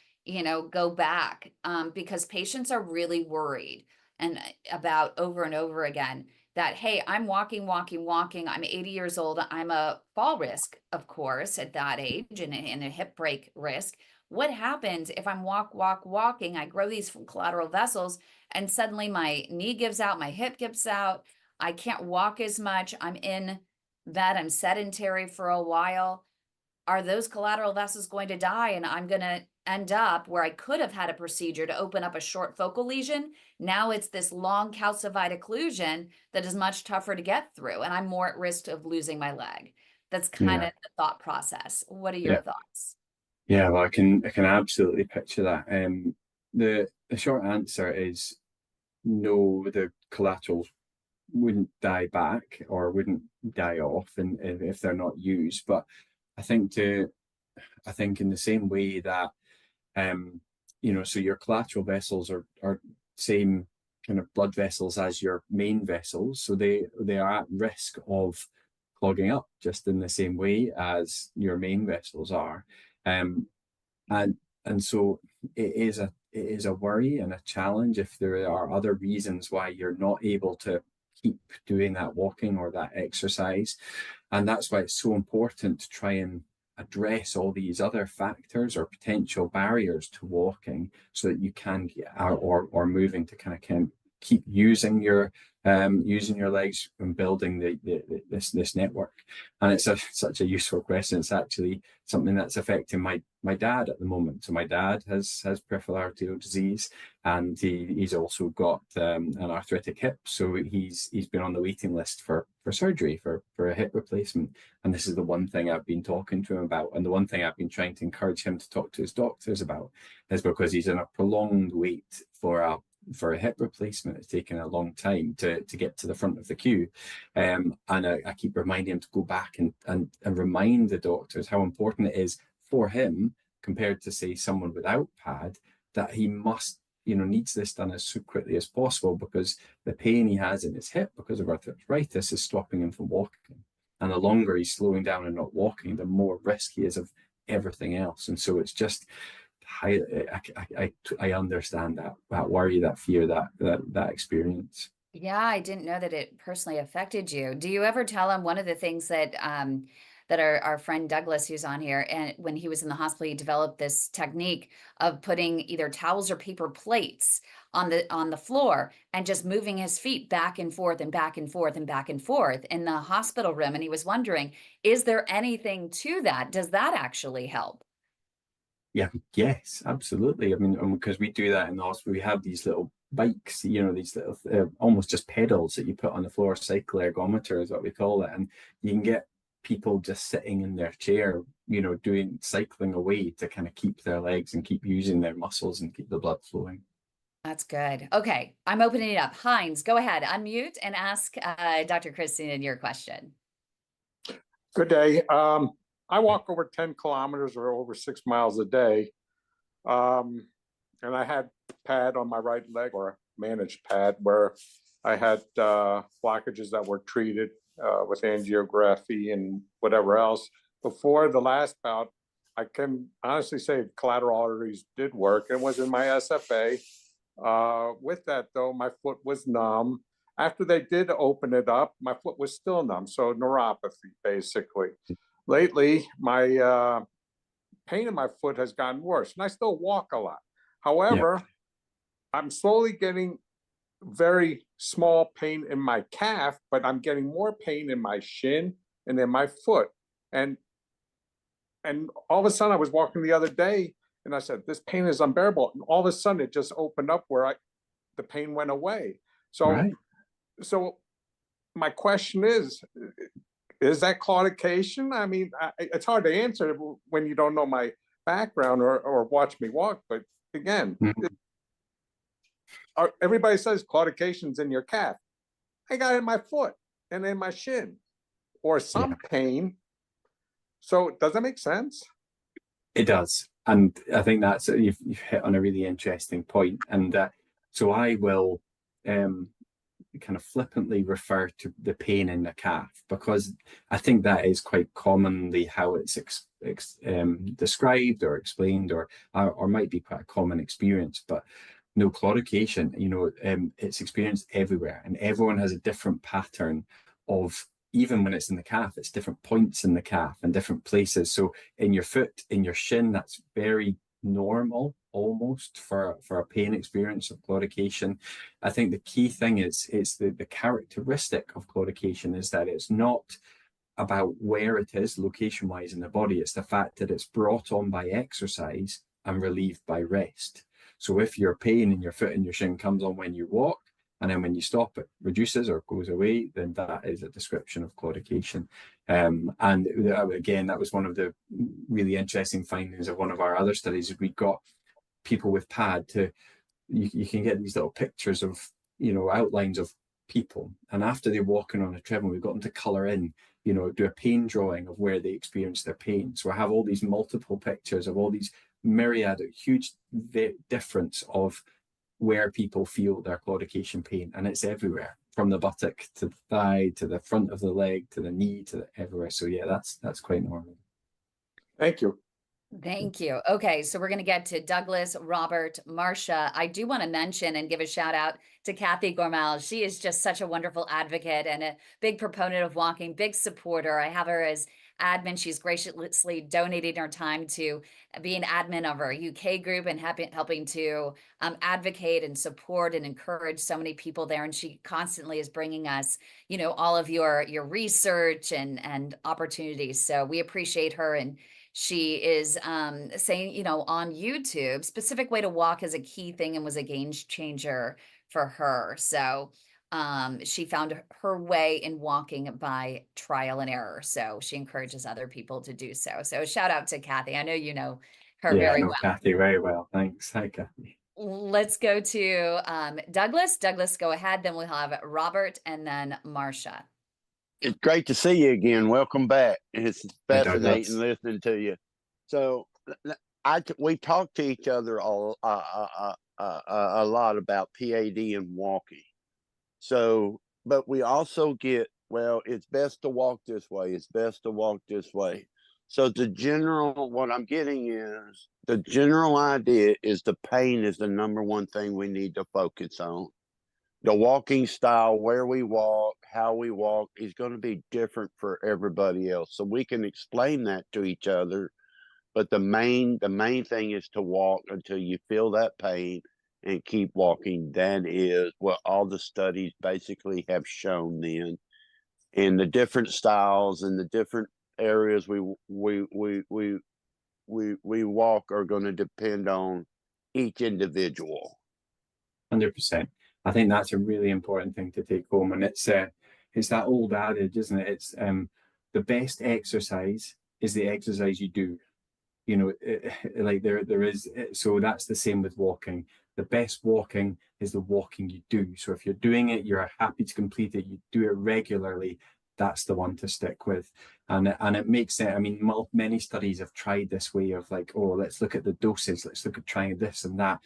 go back? Because patients are really worried and about over and over again that, hey, I'm walking, walking, walking. I'm 80 years old. I'm a fall risk, of course, at that age, and a hip break risk. What happens if I'm walking? I grow these collateral vessels, and suddenly my knee gives out, my hip gives out. I can't walk as much. I'm in bed. I'm sedentary for a while. Are those collateral vessels going to die? And I'm going to end up where I could have had a procedure to open up a short focal lesion. Now it's this long calcified occlusion that is much tougher to get through. And I'm more at risk of losing my leg. That's kind Yeah, of the thought process. What are your yeah, thoughts? yeah. Well, I can absolutely picture that. The short answer is no. The collaterals wouldn't die back or wouldn't die off, and if they're not used. But I think to I think in the same way that Um, so your collateral vessels are same kind of blood vessels as your main vessels, so they are at risk of clogging up just in the same way as your main vessels are. Um, and and so it is a worry and a challenge if there are other reasons why you're not able to keep doing that walking or that exercise. And that's why it's so important to try and address all these other factors or potential barriers to walking so that you can get out or moving to kind of keep using your legs and building this network. And it's such a useful question. It's actually something that's affecting my dad at the moment. So my dad has peripheral arterial disease, and he's also got an arthritic hip. So he's been on the waiting list for surgery for a hip replacement. And this is the one thing I've been talking to him about, and the one thing I've been trying to encourage him to talk to his doctors about is because he's in a prolonged wait for a hip replacement. It's taken a long time to get to the front of the queue. And I keep reminding him to go back and remind the doctors how important it is for him compared to, say, someone without pad, that he must, needs this done as quickly as possible because the pain he has in his hip because of arthritis is stopping him from walking. And the longer he's slowing down and not walking, the more risk he is of everything else. And so it's just I understand that worry, that fear, that experience. Yeah, I didn't know that it personally affected you. Do you ever tell him one of the things that our friend Douglas, who's on here, and when he was in the hospital, he developed this technique of putting either towels or paper plates on the floor and just moving his feet back and forth and back and forth and back and forth in the hospital room. And he was wondering, is there anything to that? Does that actually help? Yeah, yes, absolutely. I mean, because we do that in the hospital, we have these little bikes, these little almost just pedals that you put on the floor. Cycle ergometer is what we call it, and you can get people just sitting in their chair, doing cycling away to kind of keep their legs and keep using their muscles and keep the blood flowing. That's good. Okay, I'm opening it up. Heinz, go ahead, unmute and ask Dr. Christine your question. Good day. I walk over 10 kilometers or over 6 miles a day. And I had pad on my right leg, or a managed pad, where I had blockages that were treated with angiography and whatever else. Before the last bout, I can honestly say collateral arteries did work. It was in my SFA. With that though, my foot was numb. After they did open it up, my foot was still numb. So neuropathy, basically. Lately, my pain in my foot has gotten worse, and I still walk a lot. Yeah. However, I'm slowly getting very small pain in my calf, but I'm getting more pain in my shin and in my foot. And all of a sudden I was walking the other day and I said, this pain is unbearable. And all of a sudden it just opened up where the pain went away. Right. So my question is that claudication? I mean, it's hard to answer when you don't know my background or watch me walk. But again, everybody says claudication's in your calf. I got it in my foot and in my shin or some pain. So does that make sense? It does. And I think that's, you've hit on a really interesting point. And so I will kind of flippantly refer to the pain in the calf, because I think that is quite commonly how it's described or explained, or might be quite a common experience. But no, claudication, it's experienced everywhere, and everyone has a different pattern of, even when it's in the calf, it's different points in the calf and different places. So in your foot, in your shin, that's very normal almost for a pain experience of claudication. I think the key thing is the characteristic of claudication is that it's not about where it is location wise in the body. It's the fact that it's brought on by exercise and relieved by rest. So if your pain in your foot and your shin comes on when you walk, and then when you stop, it reduces or goes away, then that is a description of claudication. And again, that was one of the really interesting findings of one of our other studies. We got people with PAD you can get these little pictures of, outlines of people. And after they're walking on a treadmill, we've got them to color in, do a pain drawing of where they experience their pain. So I have all these multiple pictures of all these myriad, huge difference of where people feel their claudication pain, and it's everywhere, from the buttock to the thigh to the front of the leg to the knee to everywhere. So yeah, that's quite normal. Thank you. Thank you. Okay, so we're going to get to Douglas, Robert, Marcia. I do want to mention and give a shout out to Kathy Gormal. She is just such a wonderful advocate and a big proponent of walking, big supporter. I have her as admin. She's graciously donating her time to be an admin of our UK group and helping to advocate and support and encourage so many people there. And she constantly is bringing us, all of your research and opportunities. So we appreciate her. And she is saying, on YouTube, specific way to walk is a key thing and was a game changer for her. So she found her way in walking by trial and error. So she encourages other people to do so. So shout out to Kathy. I know you know her very well. Kathy very well. Thanks. Hi, Kathy. Let's go to Douglas. Douglas, go ahead. Then we'll have Robert and then Marcia. It's great to see you again. Welcome back. It's fascinating listening to you. So we talk to each other a lot about PAD and walking. So, but we also get, well, it's best to walk this way. It's best to walk this way. So what I'm getting is the general idea is the pain is the number one thing we need to focus on. The walking style, where we walk, how we walk is going to be different for everybody else. So we can explain that to each other. But the main thing is to walk until you feel that pain and keep walking. That is what all the studies basically have shown then. And the different styles and the different areas we walk are going to depend on each individual. 100%. I think that's a really important thing to take home, and it's that old adage, isn't it? It's the best exercise is the exercise you do. Like there is. So that's the same with walking. The best walking is the walking you do. So if you're doing it, you're happy to complete it, you do it regularly, that's the one to stick with. And it makes sense. I mean, many studies have tried this way of like, oh, let's look at the doses, let's look at trying this and that.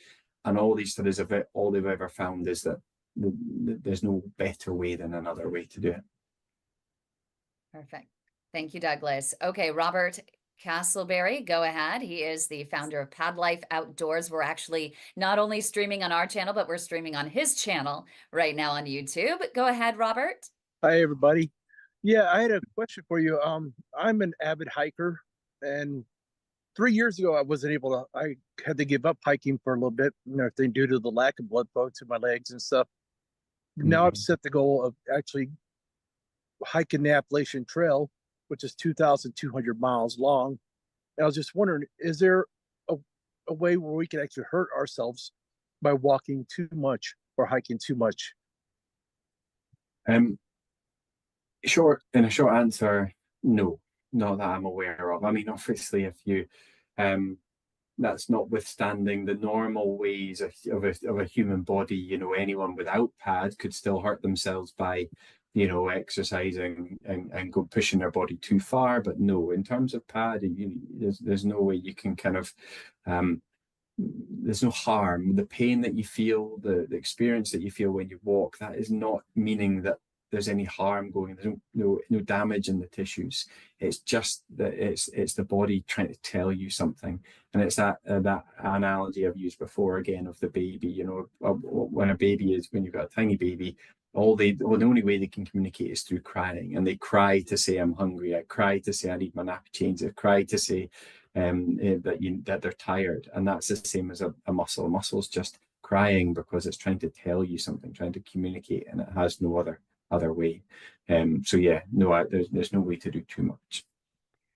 And all these studies of it, all they've ever found is that there's no better way than another way to do it. Perfect. Thank you, Douglas. Okay, Robert, Castleberry, go ahead. He is the founder of Pad Life Outdoors. We're actually not only streaming on our channel, but we're streaming on his channel right now on YouTube. Go ahead, Robert. Hi, everybody. Yeah, I had a question for you. I'm an avid hiker, and 3 years ago, I had to give up hiking for a little bit, everything due to the lack of blood flow to my legs and stuff. Now I've set the goal of actually hiking the Appalachian Trail, which is 2,200 miles long. And I was just wondering, is there a way where we can actually hurt ourselves by walking too much or hiking too much? In a short answer, no, not that I'm aware of. I mean, obviously, if you, that's notwithstanding the normal ways of a human body, anyone without pad could still hurt themselves by, exercising and go pushing their body too far. But no, in terms of pad, there's no way you can kind of, there's no harm. The pain that you feel, the experience that you feel when you walk, that is not meaning that there's any harm going. There's no damage in the tissues. It's just that it's the body trying to tell you something, and it's that analogy I've used before again of the baby. When you've got a tiny baby, the only way they can communicate is through crying, and they cry to say I'm hungry. I cry to say I need my nappy change. I cry to say that they're tired, and that's the same as a muscle. A muscle's just crying because it's trying to tell you something, trying to communicate, and it has no other way. So yeah, no, there's no way to do too much.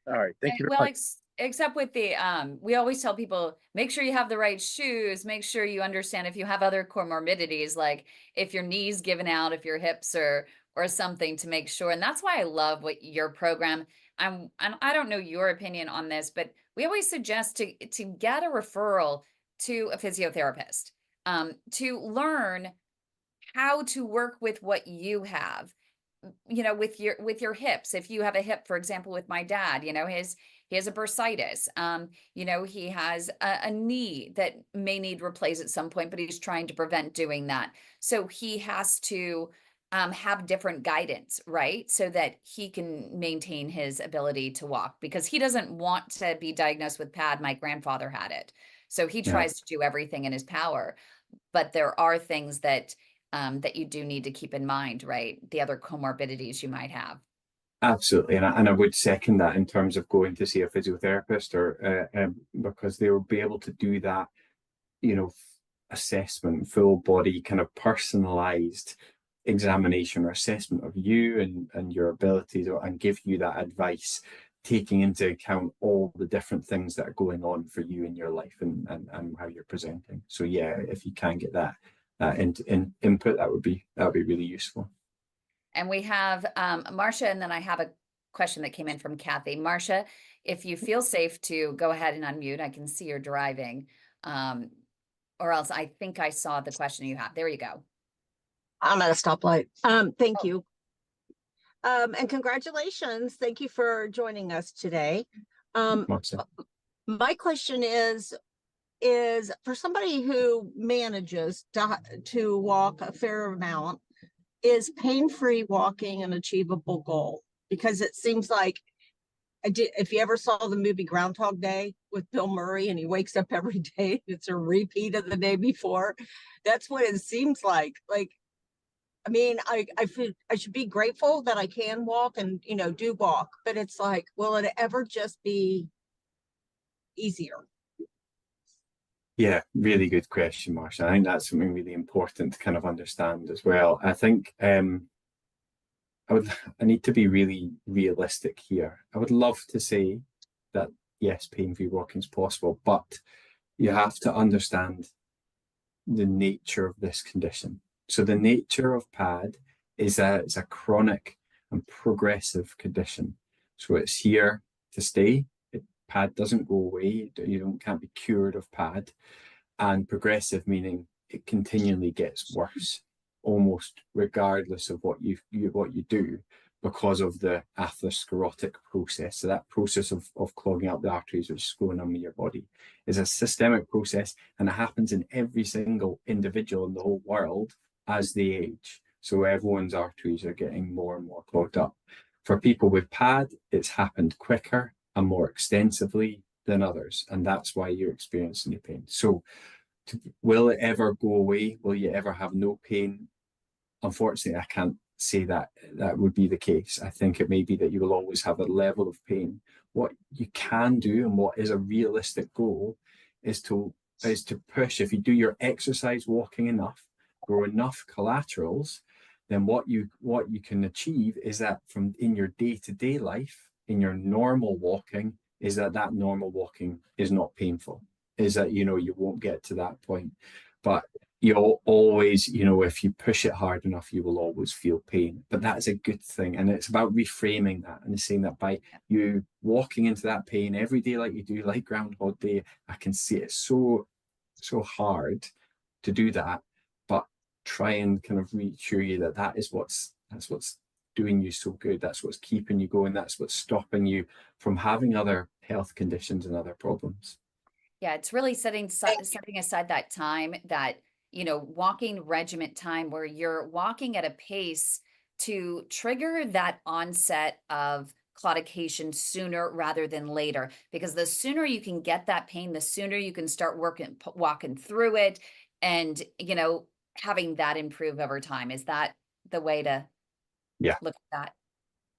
All right, thank you very Well, much. except with the we always tell people, make sure you have the right shoes, make sure you understand if you have other comorbidities, like if your knees given out, if your hips or something, to make sure. And that's why I love what your program, and I don't know your opinion on this, but we always suggest to get a referral to a physiotherapist, to learn how to work with what you have, with your hips. If you have a hip, for example, with my dad, he has a bursitis. He has a knee that may need replaced at some point, but he's trying to prevent doing that. So he has to have different guidance, right? So that he can maintain his ability to walk, because he doesn't want to be diagnosed with PAD. My grandfather had it. So he tries to do everything in his power, but there are things that that you do need to keep in mind, right? The other comorbidities you might have. Absolutely, and I would second that in terms of going to see a physiotherapist, or because they will be able to do that, assessment, full body kind of personalized examination or assessment of you and your abilities, and give you that advice, taking into account all the different things that are going on for you in your life and how you're presenting. So yeah, if you can get that input, that would be really useful. And we have Marcia, and then I have a question that came in from Kathy. Marcia, if you feel safe to go ahead and unmute, I can see you're driving, or else I think I saw the question you have. There you go. I'm at a stoplight. Thank you. And congratulations. Thank you for joining us today. My question is for somebody who manages to walk a fair amount, is pain-free walking an achievable goal? Because it seems like, if you ever saw the movie Groundhog Day with Bill Murray, and he wakes up every day, it's a repeat of the day before. That's what it seems like. I mean, I feel I should be grateful that I can walk and, do walk, but it's like, will it ever just be easier? Yeah, really good question, Marsha. I think that's something really important to kind of understand as well. I think I need to be really realistic here. I would love to say that yes, pain-free walking is possible, but you have to understand the nature of this condition. So the nature of PAD is that it's a chronic and progressive condition. So it's here to stay. PAD doesn't go away. You can't be cured of PAD. And progressive meaning it continually gets worse, almost regardless of what you do, because of the atherosclerotic process. So that process of clogging up the arteries, which is going on in your body, is a systemic process, and it happens in every single individual in the whole world as they age. So everyone's arteries are getting more and more clogged up. For people with PAD, it's happened quicker and more extensively than others, and that's why you're experiencing your pain. So will it ever go away? Will you ever have no pain? Unfortunately, I can't say that that would be the case. I think it may be that you will always have a level of pain. What you can do, and what is a realistic goal, is to push. If you do your exercise walking enough, grow enough collaterals, then what you can achieve is that from in your day-to-day life, in your normal walking, is that normal walking is not painful. Is that, you won't get to that point. But you'll always, if you push it hard enough, you will always feel pain. But that's a good thing. And it's about reframing that and saying that by you walking into that pain every day like you do, like Groundhog Day, I can see it's so hard to do that. But try and kind of reassure you that that's what's doing you so good. That's what's keeping you going. That's what's stopping you from having other health conditions and other problems. Yeah, it's really setting aside that time, that walking regiment time where you're walking at a pace to trigger that onset of claudication sooner rather than later. Because the sooner you can get that pain, the sooner you can start walking through it, and having that improve over time. Is that the way to look at that?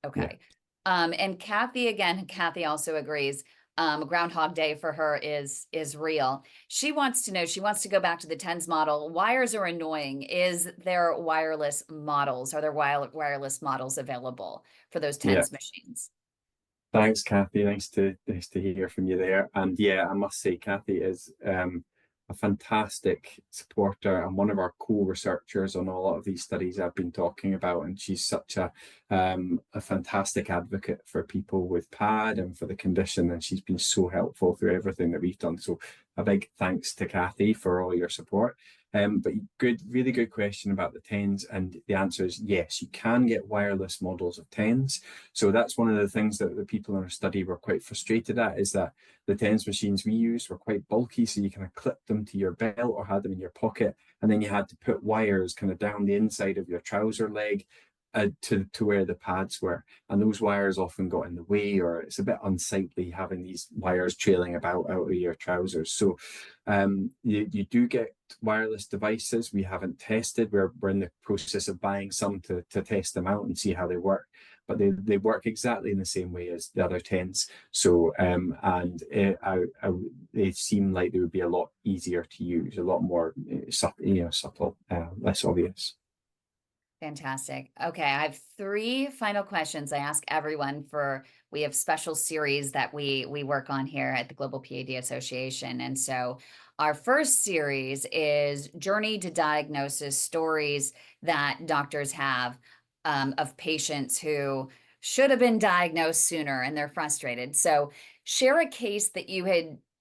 Okay. Yeah. And Kathy also agrees. Groundhog Day for her is real. She wants to know, she wants to go back to the TENS model. Wires are annoying. Is there wireless models? Are there wireless models available for those TENS machines? Thanks, Kathy. Nice to hear from you there. And yeah, I must say, Kathy is a fantastic supporter and one of our co-researchers on a lot of these studies I've been talking about. And she's such a fantastic advocate for people with PAD and for the condition. And she's been so helpful through everything that we've done. So a big thanks to Kathy for all your support. But really good question about the TENS, and the answer is yes, you can get wireless models of TENS. So that's one of the things that the people in our study were quite frustrated at, is that the TENS machines we used were quite bulky, so you kind of clipped them to your belt or had them in your pocket, and then you had to put wires kind of down the inside of your trouser leg to where the pads were, and those wires often got in the way, or it's a bit unsightly having these wires trailing about out of your trousers. So you do get wireless devices. We haven't tested. We're in the process of buying some to test them out and see how they work, but they work exactly in the same way as the other TENS. So they seem like they would be a lot easier to use, a lot more subtle, less obvious. Fantastic. Okay, I have 3 final questions I ask everyone we have special series that we work on here at the Global PAD Association. And so our first series is Journey to Diagnosis, stories that doctors have of patients who should have been diagnosed sooner and they're frustrated. So share a case that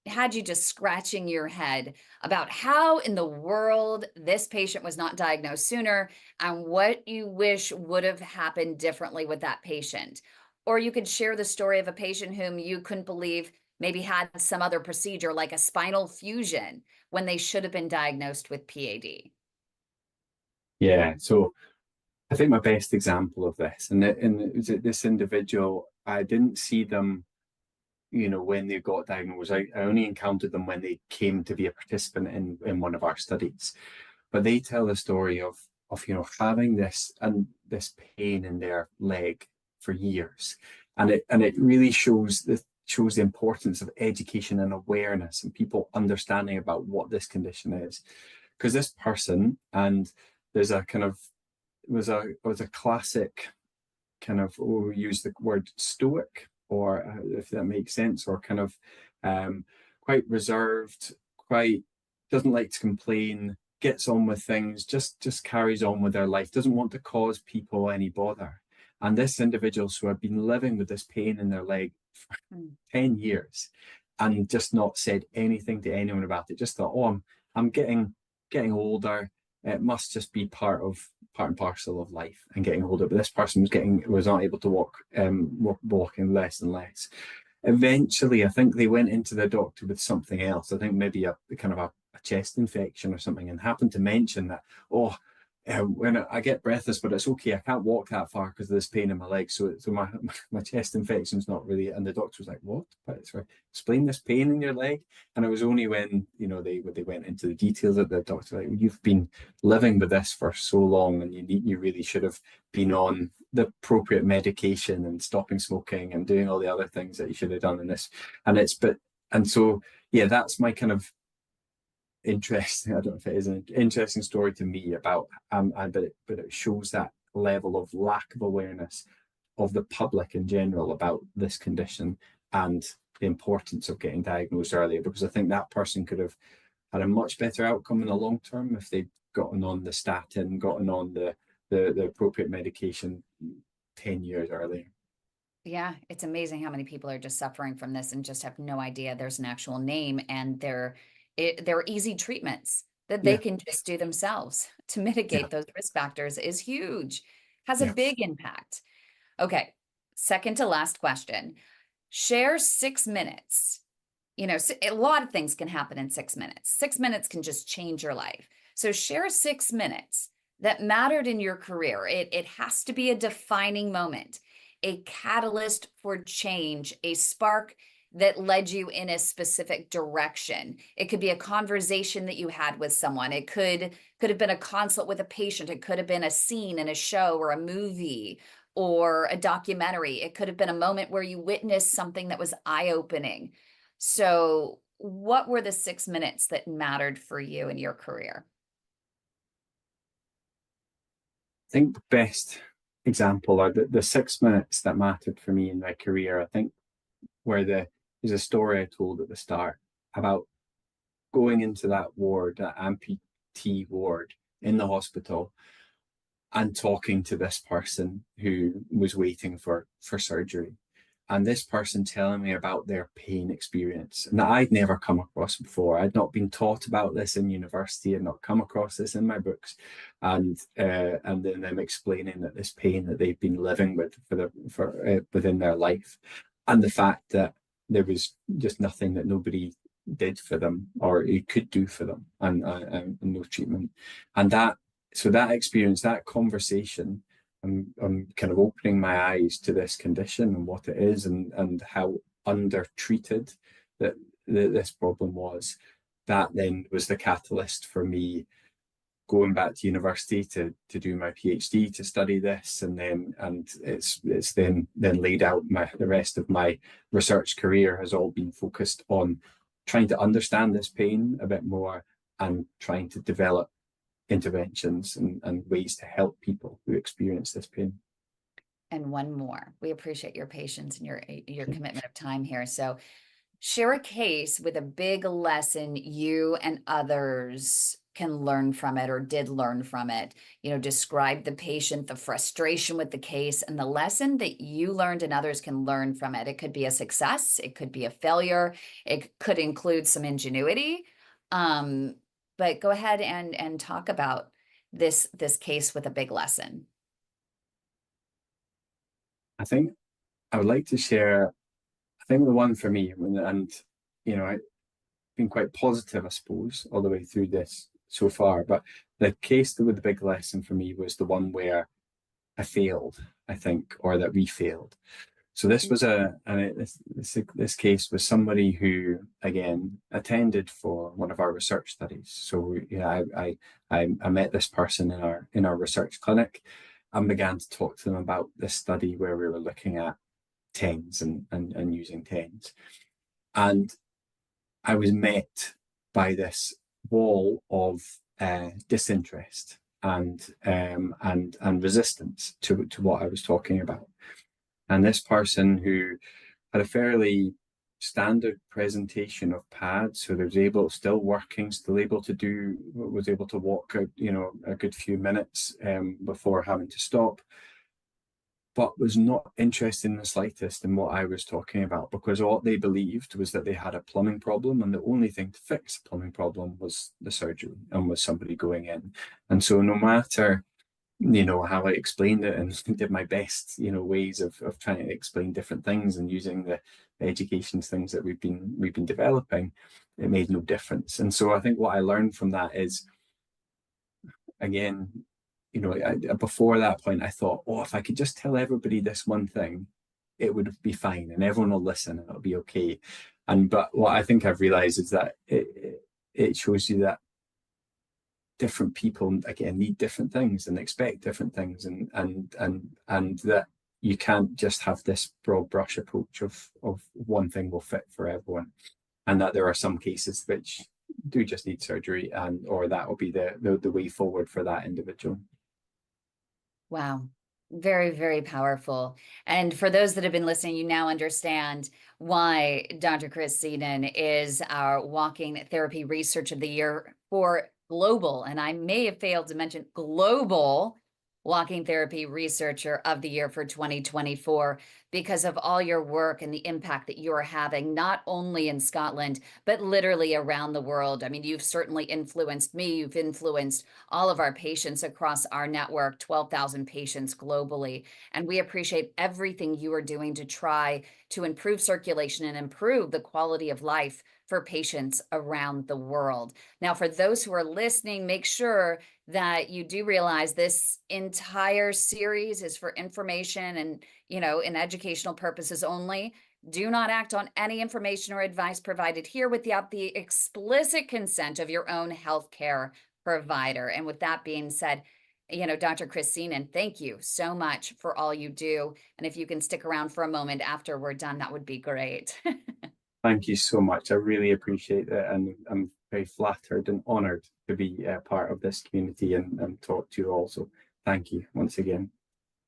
had you just scratching your head about how in the world this patient was not diagnosed sooner and what you wish would have happened differently with that patient. Or you could share the story of a patient whom you couldn't believe maybe had some other procedure like a spinal fusion when they should have been diagnosed with PAD. Yeah, so I think my best example of this, and this individual, I didn't see them when they got diagnosed. I only encountered them when they came to be a participant in one of our studies. But they tell the story of having this pain in their leg for years, and it really shows the importance of education and awareness and people understanding about what this condition is. Because this person, and there's a kind of was a classic kind of, we use the word stoic, or if that makes sense, or kind of quite reserved, quite doesn't like to complain, gets on with things, just carries on with their life, doesn't want to cause people any bother. And this individual who have been living with this pain in their leg for 10 years and just not said anything to anyone about it, just thought, oh, I'm getting older, it must just be part and parcel of life and getting older. But this person was not able to walking less and less. Eventually, I think they went into the doctor with something else. I think maybe a kind of a chest infection or something, and happened to mention that, oh, when I get breathless, but it's okay. I can't walk that far because of this pain in my leg. So my chest infection's not really. And the doctor was like, "What? Sorry, explain this pain in your leg." And it was only when they went into the details that the doctor like, "You've been living with this for so long, and you really should have been on the appropriate medication and stopping smoking and doing all the other things that you should have done in this." And so yeah, that's my kind of interesting. I don't know if it is an interesting story to me about, but it shows that level of lack of awareness of the public in general about this condition and the importance of getting diagnosed earlier. Because I think that person could have had a much better outcome in the long term if they'd gotten on the statin, gotten on the appropriate medication 10 years earlier. Yeah, it's amazing how many people are just suffering from this and just have no idea there's an actual name, and they're easy treatments that they can just do themselves to mitigate those risk factors is huge, has a big impact. Okay, second to last question. Share 6 minutes. A lot of things can happen in 6 minutes. 6 minutes can just change your life. So share 6 minutes that mattered in your career. It has to be a defining moment, a catalyst for change, a spark that led you in a specific direction. It could be a conversation that you had with someone. It could have been a consult with a patient. It could have been a scene in a show or a movie or a documentary. It could have been a moment where you witnessed something that was eye-opening. So what were the 6 minutes that mattered for you in your career? I think the best example are the 6 minutes that mattered for me in my career. I think there's a story I told at the start about going into that ward, that amputee ward in the hospital, and talking to this person who was waiting for surgery. And this person telling me about their pain experience and that I'd never come across before. I'd not been taught about this in university. I'd not come across this in my books, and then them explaining that this pain that they've been living with within their life, and the fact that there was just nothing that nobody did for them or it could do for them, and no treatment, and that experience, that conversation. I'm kind of opening my eyes to this condition and what it is, and how undertreated that this problem was. That then was the catalyst for me going back to university to do my PhD, to study this, and it's then laid out. The rest of my research career has all been focused on trying to understand this pain a bit more and trying to develop interventions and ways to help people who experience this pain. And one more. We appreciate your patience and your commitment of time here. So share a case with a big lesson you and others can learn from it or did learn from it. Describe the patient, the frustration with the case, and the lesson that you learned and others can learn from it. It could be a success, it could be a failure, it could include some ingenuity. But go ahead and talk about this case with a big lesson. I think I would like to share, I think the one for me, and I've been quite positive, I suppose, all the way through this so far, but the case with the big lesson for me was the one where I failed, I think, or that we failed. So this was this case was somebody who, again, attended for one of our research studies. So I met this person in our research clinic and began to talk to them about this study where we were looking at TENS and using TENS. And I was met by this wall of disinterest and resistance to what I was talking about. And this person, who had a fairly standard presentation of pads, so they was still working, was able to walk a good few minutes before having to stop, but was not interested in the slightest in what I was talking about, because what they believed was that they had a plumbing problem, and the only thing to fix the plumbing problem was the surgery and was somebody going in. And so no matter how I explained it and did my best, ways of trying to explain different things and using the education things that we've been developing, it made no difference. And so I think what I learned from that is, again, you know, before that point, I thought, oh, if I could just tell everybody this one thing, it would be fine, and everyone will listen, and it'll be okay. But what I think I've realized is that it shows you that different people, again, need different things and expect different things, and that you can't just have this broad brush approach of one thing will fit for everyone, and that there are some cases which do just need surgery, or that will be the way forward for that individual. Wow. Very, very powerful. And for those that have been listening, you now understand why Dr. Chris Seaton is our Walking Therapy Research of the Year for global, and I may have failed to mention global, Walking Therapy Researcher of the Year for 2024, because of all your work and the impact that you are having, not only in Scotland, but literally around the world. I mean, you've certainly influenced me, you've influenced all of our patients across our network, 12,000 patients globally. And we appreciate everything you are doing to try to improve circulation and improve the quality of life for patients around the world. Now, for those who are listening, make sure that you do realize this entire series is for information and, you know, in educational purposes only. Do not act on any information or advice provided here without the explicit consent of your own healthcare provider. And with that being said, you know, Dr. Chris Seaton, thank you so much for all you do. And if you can stick around for a moment after we're done, that would be great. Thank you so much. I really appreciate it, and I'm very flattered and honored to be a part of this community and talk to you all. So thank you once again.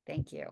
Thank you.